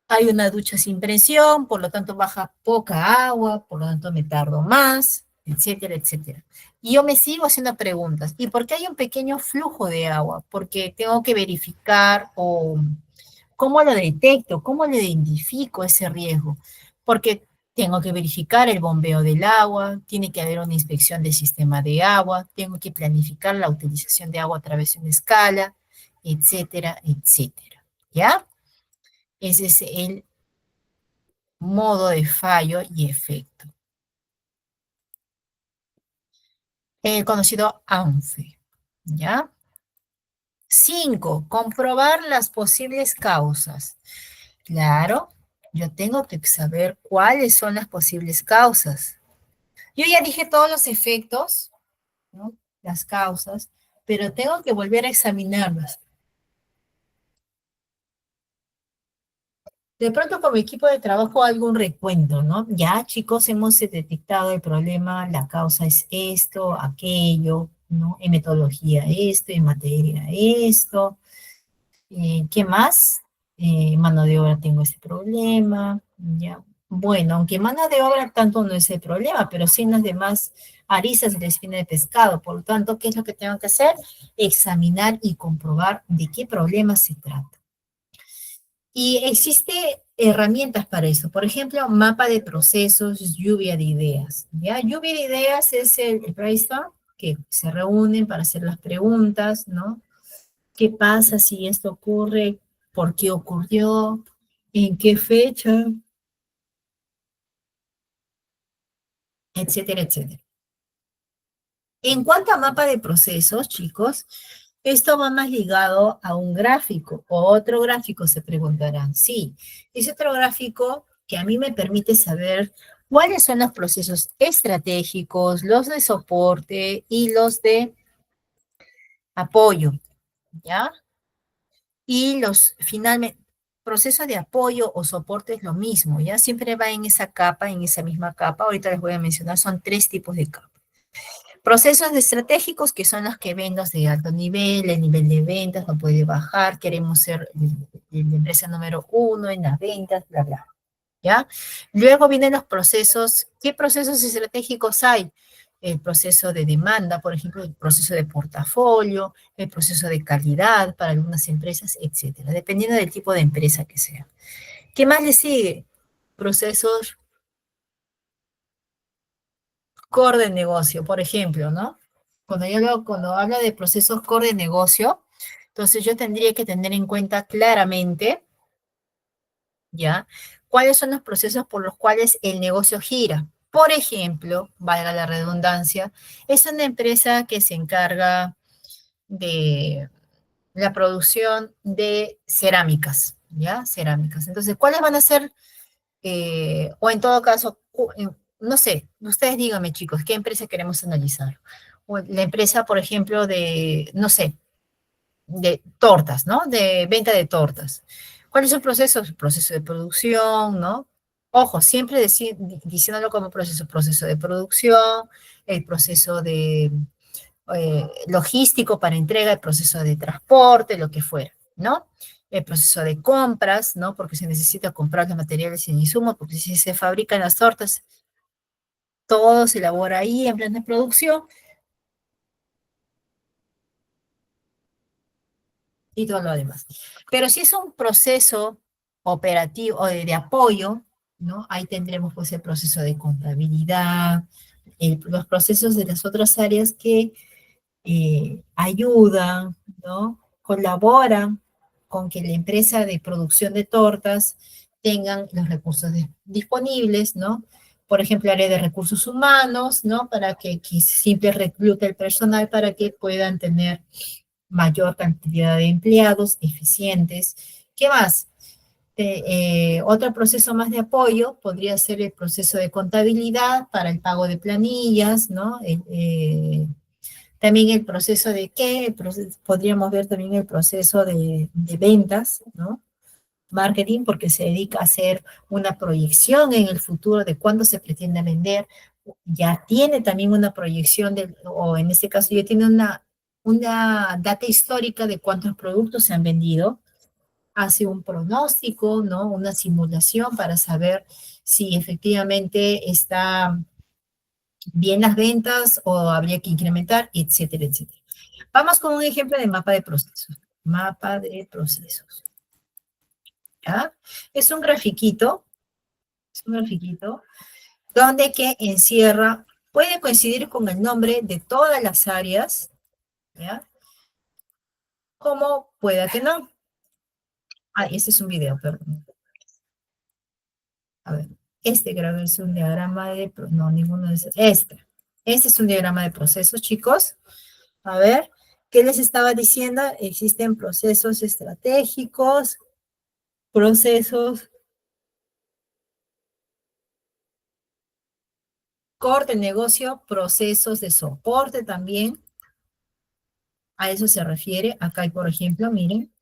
hay una ducha sin presión, por lo tanto baja poca agua, por lo tanto me tardo más, etcétera, etcétera. Y yo me sigo haciendo preguntas. ¿Y por qué hay un pequeño flujo de agua? Porque tengo que verificar o cómo lo detecto, cómo le identifico ese riesgo. Porque tengo que verificar el bombeo del agua, tiene que haber una inspección del sistema de agua, tengo que planificar la utilización de agua a través de una escala, etcétera, etcétera. ¿Ya? Ese es el modo de fallo y efecto, el conocido ANFE, ¿ya? 5, comprobar las posibles causas. Claro, yo tengo que saber cuáles son las posibles causas. Yo ya dije todos los efectos, ¿no? Las causas, pero tengo que volver a examinarlas. De pronto con mi equipo de trabajo algún recuento, ¿no? Ya, chicos, hemos detectado el problema, la causa es esto, aquello, ¿no? En metodología esto, en materia esto. ¿Qué más? Mano de obra tengo ese problema, ya. Bueno, aunque mano de obra tanto no es el problema, pero sí en las demás aristas de la espina de pescado. Por lo tanto, ¿qué es lo que tengo que hacer? Examinar y comprobar de qué problema se trata. Y existe herramientas para eso. Por ejemplo, mapa de procesos, lluvia de ideas. ¿Ya? Lluvia de ideas es el brainstorm, que se reúnen para hacer las preguntas, ¿no? ¿Qué pasa si esto ocurre? ¿Por qué ocurrió? ¿En qué fecha? Etcétera, etcétera. En cuanto a mapa de procesos, chicos, esto va más ligado a un gráfico o otro gráfico, se preguntarán. Sí, es otro gráfico que a mí me permite saber cuáles son los procesos estratégicos, los de soporte y los de apoyo, ¿ya? Y los, finalmente, proceso de apoyo o soporte es lo mismo, ¿ya? Siempre va en esa capa, en esa misma capa. Ahorita les voy a mencionar, son 3 tipos de capas. Procesos estratégicos, que son los que vendas de alto nivel, el nivel de ventas no puede bajar, queremos ser la empresa número 1 en las ventas, bla, bla. ¿Ya? Luego vienen los procesos. ¿Qué procesos estratégicos hay? El proceso de demanda, por ejemplo, el proceso de portafolio, el proceso de calidad para algunas empresas, etcétera, dependiendo del tipo de empresa que sea. ¿Qué más le sigue? Procesos core de negocio, por ejemplo, ¿no? Cuando hablo de procesos core de negocio, entonces yo tendría que tener en cuenta claramente, ¿ya? ¿Cuáles son los procesos por los cuales el negocio gira? Por ejemplo, valga la redundancia, es una empresa que se encarga de la producción de cerámicas, ¿ya? Cerámicas. Entonces, ¿cuáles van a ser, o en todo caso, no sé, ustedes díganme, chicos, ¿qué empresa queremos analizar? O la empresa, por ejemplo, de, no sé, de tortas, ¿no? De venta de tortas. ¿Cuál es el proceso? El proceso de producción, ¿no? Ojo, siempre diciéndolo como proceso, proceso de producción, el proceso de logístico para entrega, el proceso de transporte, lo que fuera, ¿no? El proceso de compras, ¿no? Porque se necesita comprar los materiales y insumos, porque si se fabrican las tortas, todo se elabora ahí en plan de producción, y todo lo demás. Pero si es un proceso operativo o de apoyo, ¿no? Ahí tendremos pues el proceso de contabilidad, los procesos de las otras áreas que ayudan, ¿no? Colaboran con que la empresa de producción de tortas tengan los recursos disponibles, ¿no? Por ejemplo, área de recursos humanos, ¿no? Para que siempre reclute el personal para que puedan tener mayor cantidad de empleados eficientes. ¿Qué más? Otro proceso más de apoyo podría ser el proceso de contabilidad para el pago de planillas, ¿no? También el proceso de qué, podríamos ver también el proceso de ventas, ¿no? Marketing, porque se dedica a hacer una proyección en el futuro de cuándo se pretende vender. Ya tiene también una proyección, o en este caso ya tiene una data histórica de cuántos productos se han vendido, hace un pronóstico, ¿no? Una simulación para saber si efectivamente está bien las ventas o habría que incrementar, etcétera, etcétera. Vamos con un ejemplo de mapa de procesos. Mapa de procesos. ¿Ya? Es un grafiquito, donde que encierra, puede coincidir con el nombre de todas las áreas, ¿ya? Como pueda que no. Ah, este es un video, perdón. A ver, este creo que es un diagrama de, no, ninguno de esos. Este es un diagrama de procesos, chicos. A ver, ¿qué les estaba diciendo? Existen procesos estratégicos, procesos corte negocio, procesos de soporte también. A eso se refiere. Acá hay, por ejemplo, miren,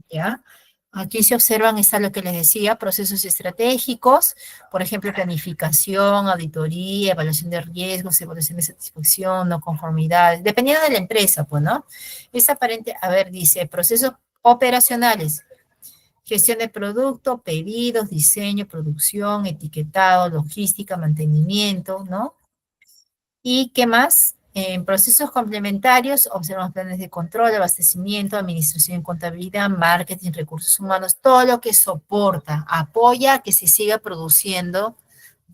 ¿ya? Aquí se observan, está lo que les decía, procesos estratégicos, por ejemplo, planificación, auditoría, evaluación de riesgos, evaluación de satisfacción, no conformidades, dependiendo de la empresa, pues, ¿no? Es aparente, a ver, dice, procesos operacionales, gestión de producto, pedidos, diseño, producción, etiquetado, logística, mantenimiento, ¿no? ¿Y qué más? En procesos complementarios observamos planes de control, abastecimiento, administración y contabilidad, marketing, recursos humanos, todo lo que soporta, apoya a que se siga produciendo,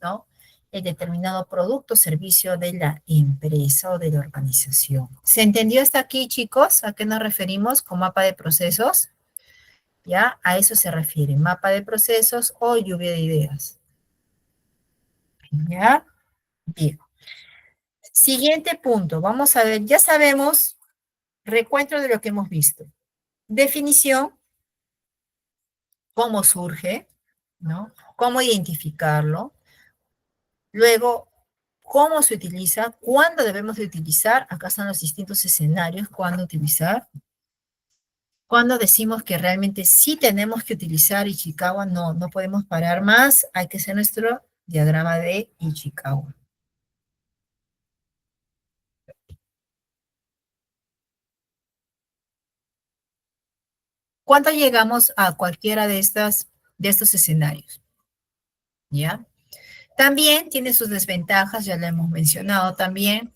¿no? El determinado producto o servicio de la empresa o de la organización. ¿Se entendió hasta aquí, chicos? ¿A qué nos referimos con mapa de procesos? ¿Ya? A eso se refiere, mapa de procesos o lluvia de ideas. ¿Ya? Bien. Siguiente punto, vamos a ver, ya sabemos, recuento de lo que hemos visto. Definición, cómo surge, ¿no? Cómo identificarlo. Luego, cómo se utiliza, cuándo debemos de utilizar, acá están los distintos escenarios, cuándo utilizar, cuándo decimos que realmente sí tenemos que utilizar Ichikawa, no podemos parar más, hay que hacer nuestro diagrama de Ichikawa. ¿Cuándo llegamos a cualquiera de estos escenarios? ¿Ya? También tiene sus desventajas, ya lo hemos mencionado también.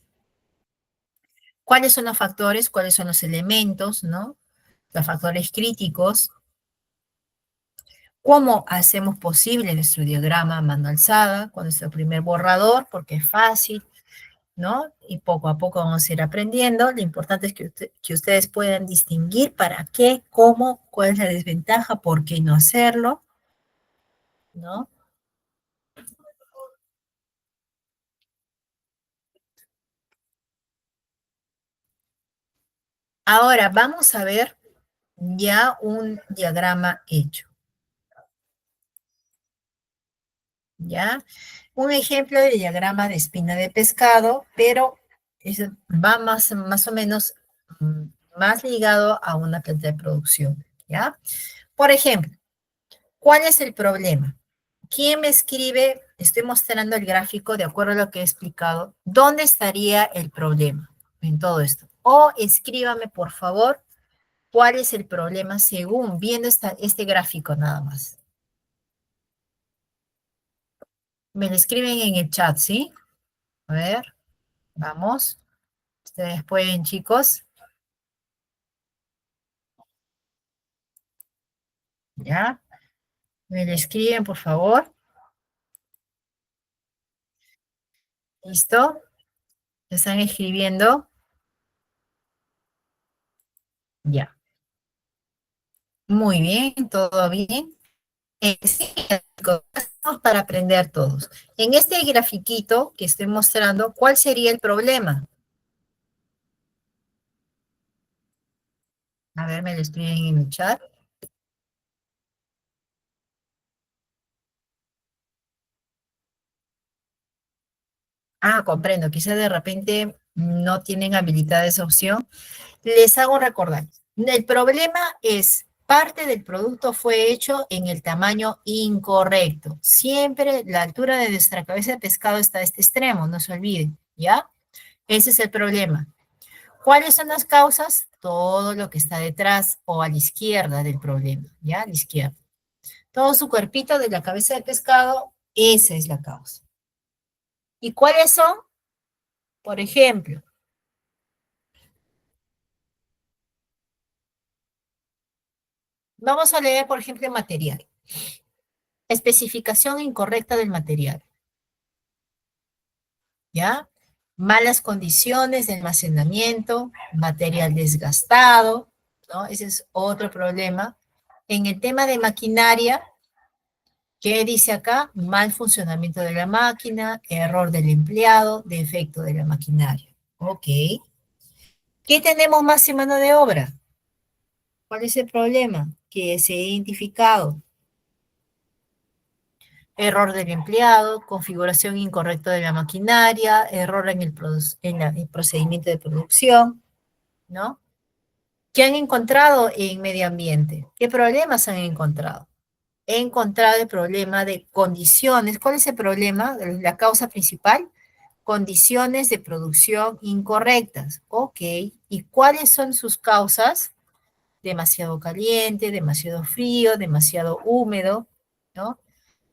¿Cuáles son los factores? ¿Cuáles son los elementos, no? Los factores críticos. ¿Cómo hacemos posible nuestro diagrama a mano alzada con nuestro primer borrador? Porque es fácil, ¿no? Y poco a poco vamos a ir aprendiendo. Lo importante es que ustedes puedan distinguir para qué, cómo, cuál es la desventaja, por qué no hacerlo, ¿no? Ahora vamos a ver ya un diagrama hecho. ¿Ya? Un ejemplo de diagrama de espina de pescado, pero va más o menos mm, más ligado a una planta de producción, ¿ya? Por ejemplo, ¿cuál es el problema? ¿Quién me escribe? Estoy mostrando el gráfico de acuerdo a lo que he explicado. ¿Dónde estaría el problema en todo esto? O escríbame, por favor, cuál es el problema según viendo este gráfico nada más. Me lo escriben en el chat, ¿sí? A ver, vamos. Ustedes pueden, chicos, ¿ya? Me lo escriben, por favor. ¿Listo? ¿Están escribiendo? Ya. Muy bien, todo bien. Sí, vamos para aprender todos. En este grafiquito que estoy mostrando, ¿cuál sería el problema? A ver, me lo escriben en el chat. Ah, comprendo, quizás de repente no tienen habilitada esa opción. Les hago recordar. El problema es, parte del producto fue hecho en el tamaño incorrecto. Siempre la altura de nuestra cabeza de pescado está a este extremo, no se olviden, ¿ya? Ese es el problema. ¿Cuáles son las causas? Todo lo que está detrás o a la izquierda del problema, ¿ya? A la izquierda. Todo su cuerpito de la cabeza de pescado, esa es la causa. ¿Y cuáles son? Por ejemplo, vamos a leer, por ejemplo, el material. Especificación incorrecta del material, ¿ya? Malas condiciones de almacenamiento, material desgastado, ¿no? Ese es otro problema. En el tema de maquinaria, ¿qué dice acá? Mal funcionamiento de la máquina, error del empleado, defecto de la maquinaria. Ok. ¿Qué tenemos más en mano de obra? ¿Cuál es el problema que se ha identificado? Error del empleado, configuración incorrecta de la maquinaria, error en el procedimiento de producción, ¿no? ¿Qué han encontrado en medio ambiente? ¿Qué problemas han encontrado? He encontrado el problema de condiciones. ¿Cuál es el problema? La causa principal, condiciones de producción incorrectas. Ok. ¿Y cuáles son sus causas? Demasiado caliente, demasiado frío, demasiado húmedo, ¿no?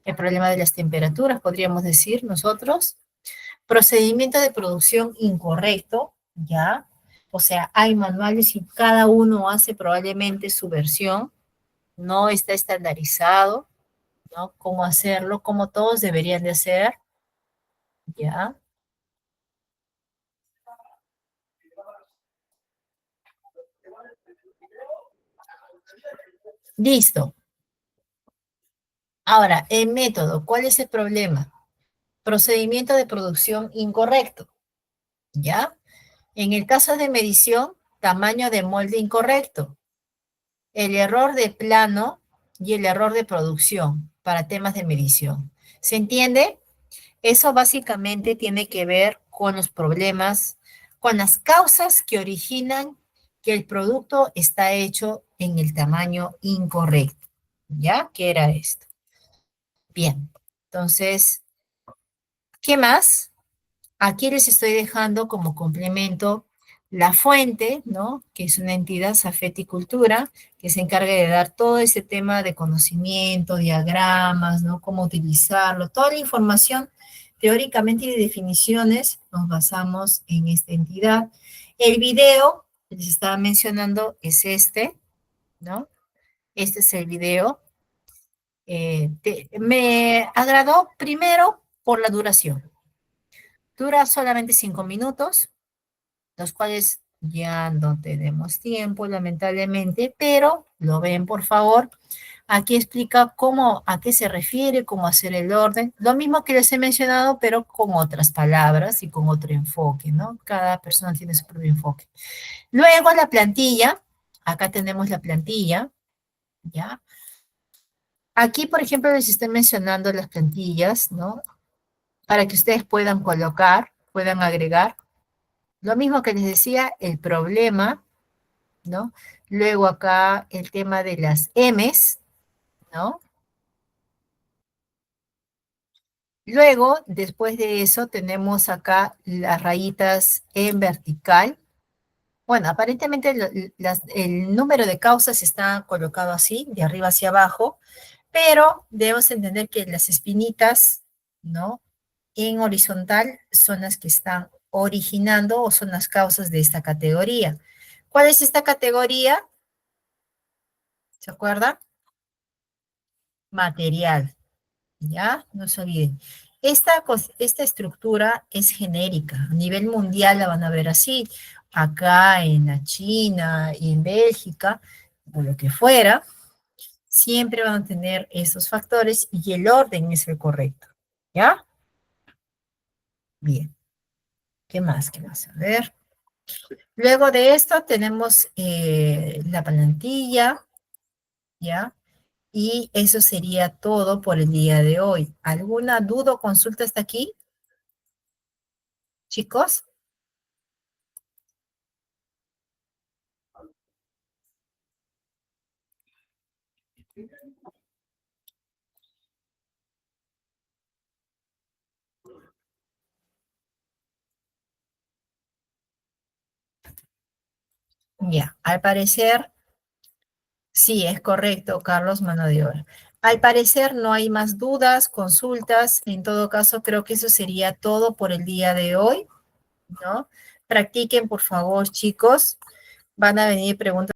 El problema de las temperaturas, podríamos decir nosotros. Procedimiento de producción incorrecto, ¿ya? O sea, hay manuales y cada uno hace probablemente su versión, no está estandarizado, ¿no? Cómo hacerlo, como todos deberían de hacer, ¿ya? Listo. Ahora, el método, ¿cuál es el problema? Procedimiento de producción incorrecto, ¿ya? En el caso de medición, tamaño de molde incorrecto, el error de plano y el error de producción para temas de medición. ¿Se entiende? Eso básicamente tiene que ver con los problemas, con las causas que originan que el producto está hecho en el tamaño incorrecto. ¿Ya? ¿Qué era esto? Bien. Entonces, ¿qué más? Aquí les estoy dejando como complemento la fuente, ¿no? Que es una entidad, Safety Cultura, que se encarga de dar todo ese tema de conocimiento, diagramas, ¿no? Cómo utilizarlo, toda la información teóricamente y de definiciones nos basamos en esta entidad. El video que les estaba mencionando es este, ¿no? Este es el video. Me agradó primero por la duración. Dura solamente 5 minutos, los cuales ya no tenemos tiempo, lamentablemente, pero lo ven, por favor. Aquí explica cómo, a qué se refiere, cómo hacer el orden. Lo mismo que les he mencionado, pero con otras palabras y con otro enfoque, ¿no? Cada persona tiene su propio enfoque. Luego la plantilla. Acá tenemos la plantilla, ¿ya? Aquí, por ejemplo, les estoy mencionando las plantillas, ¿no? Para que ustedes puedan colocar, puedan agregar. Lo mismo que les decía, el problema, ¿no? Luego acá el tema de las M's, ¿no? Luego, después de eso, tenemos acá las rayitas en vertical. Bueno, aparentemente el número de causas está colocado así, de arriba hacia abajo, pero debemos entender que las espinitas, ¿no? En horizontal son las que están originando o son las causas de esta categoría. ¿Cuál es esta categoría? ¿Se acuerdan? Material. ¿Ya? No se olviden. Esta estructura es genérica. A nivel mundial la van a ver así. Acá en la China y en Bélgica, o lo que fuera, siempre van a tener esos factores y el orden es el correcto. ¿Ya? Bien. ¿Qué más? ¿Qué más? A ver. Luego de esto tenemos la plantilla, ¿ya? Y eso sería todo por el día de hoy. ¿Alguna duda o consulta hasta aquí, chicos? Ya, al parecer, sí, es correcto, Carlos, mano de obra. Al parecer no hay más dudas, consultas. En todo caso, creo que eso sería todo por el día de hoy, ¿no? Practiquen, por favor, chicos. Van a venir preguntas.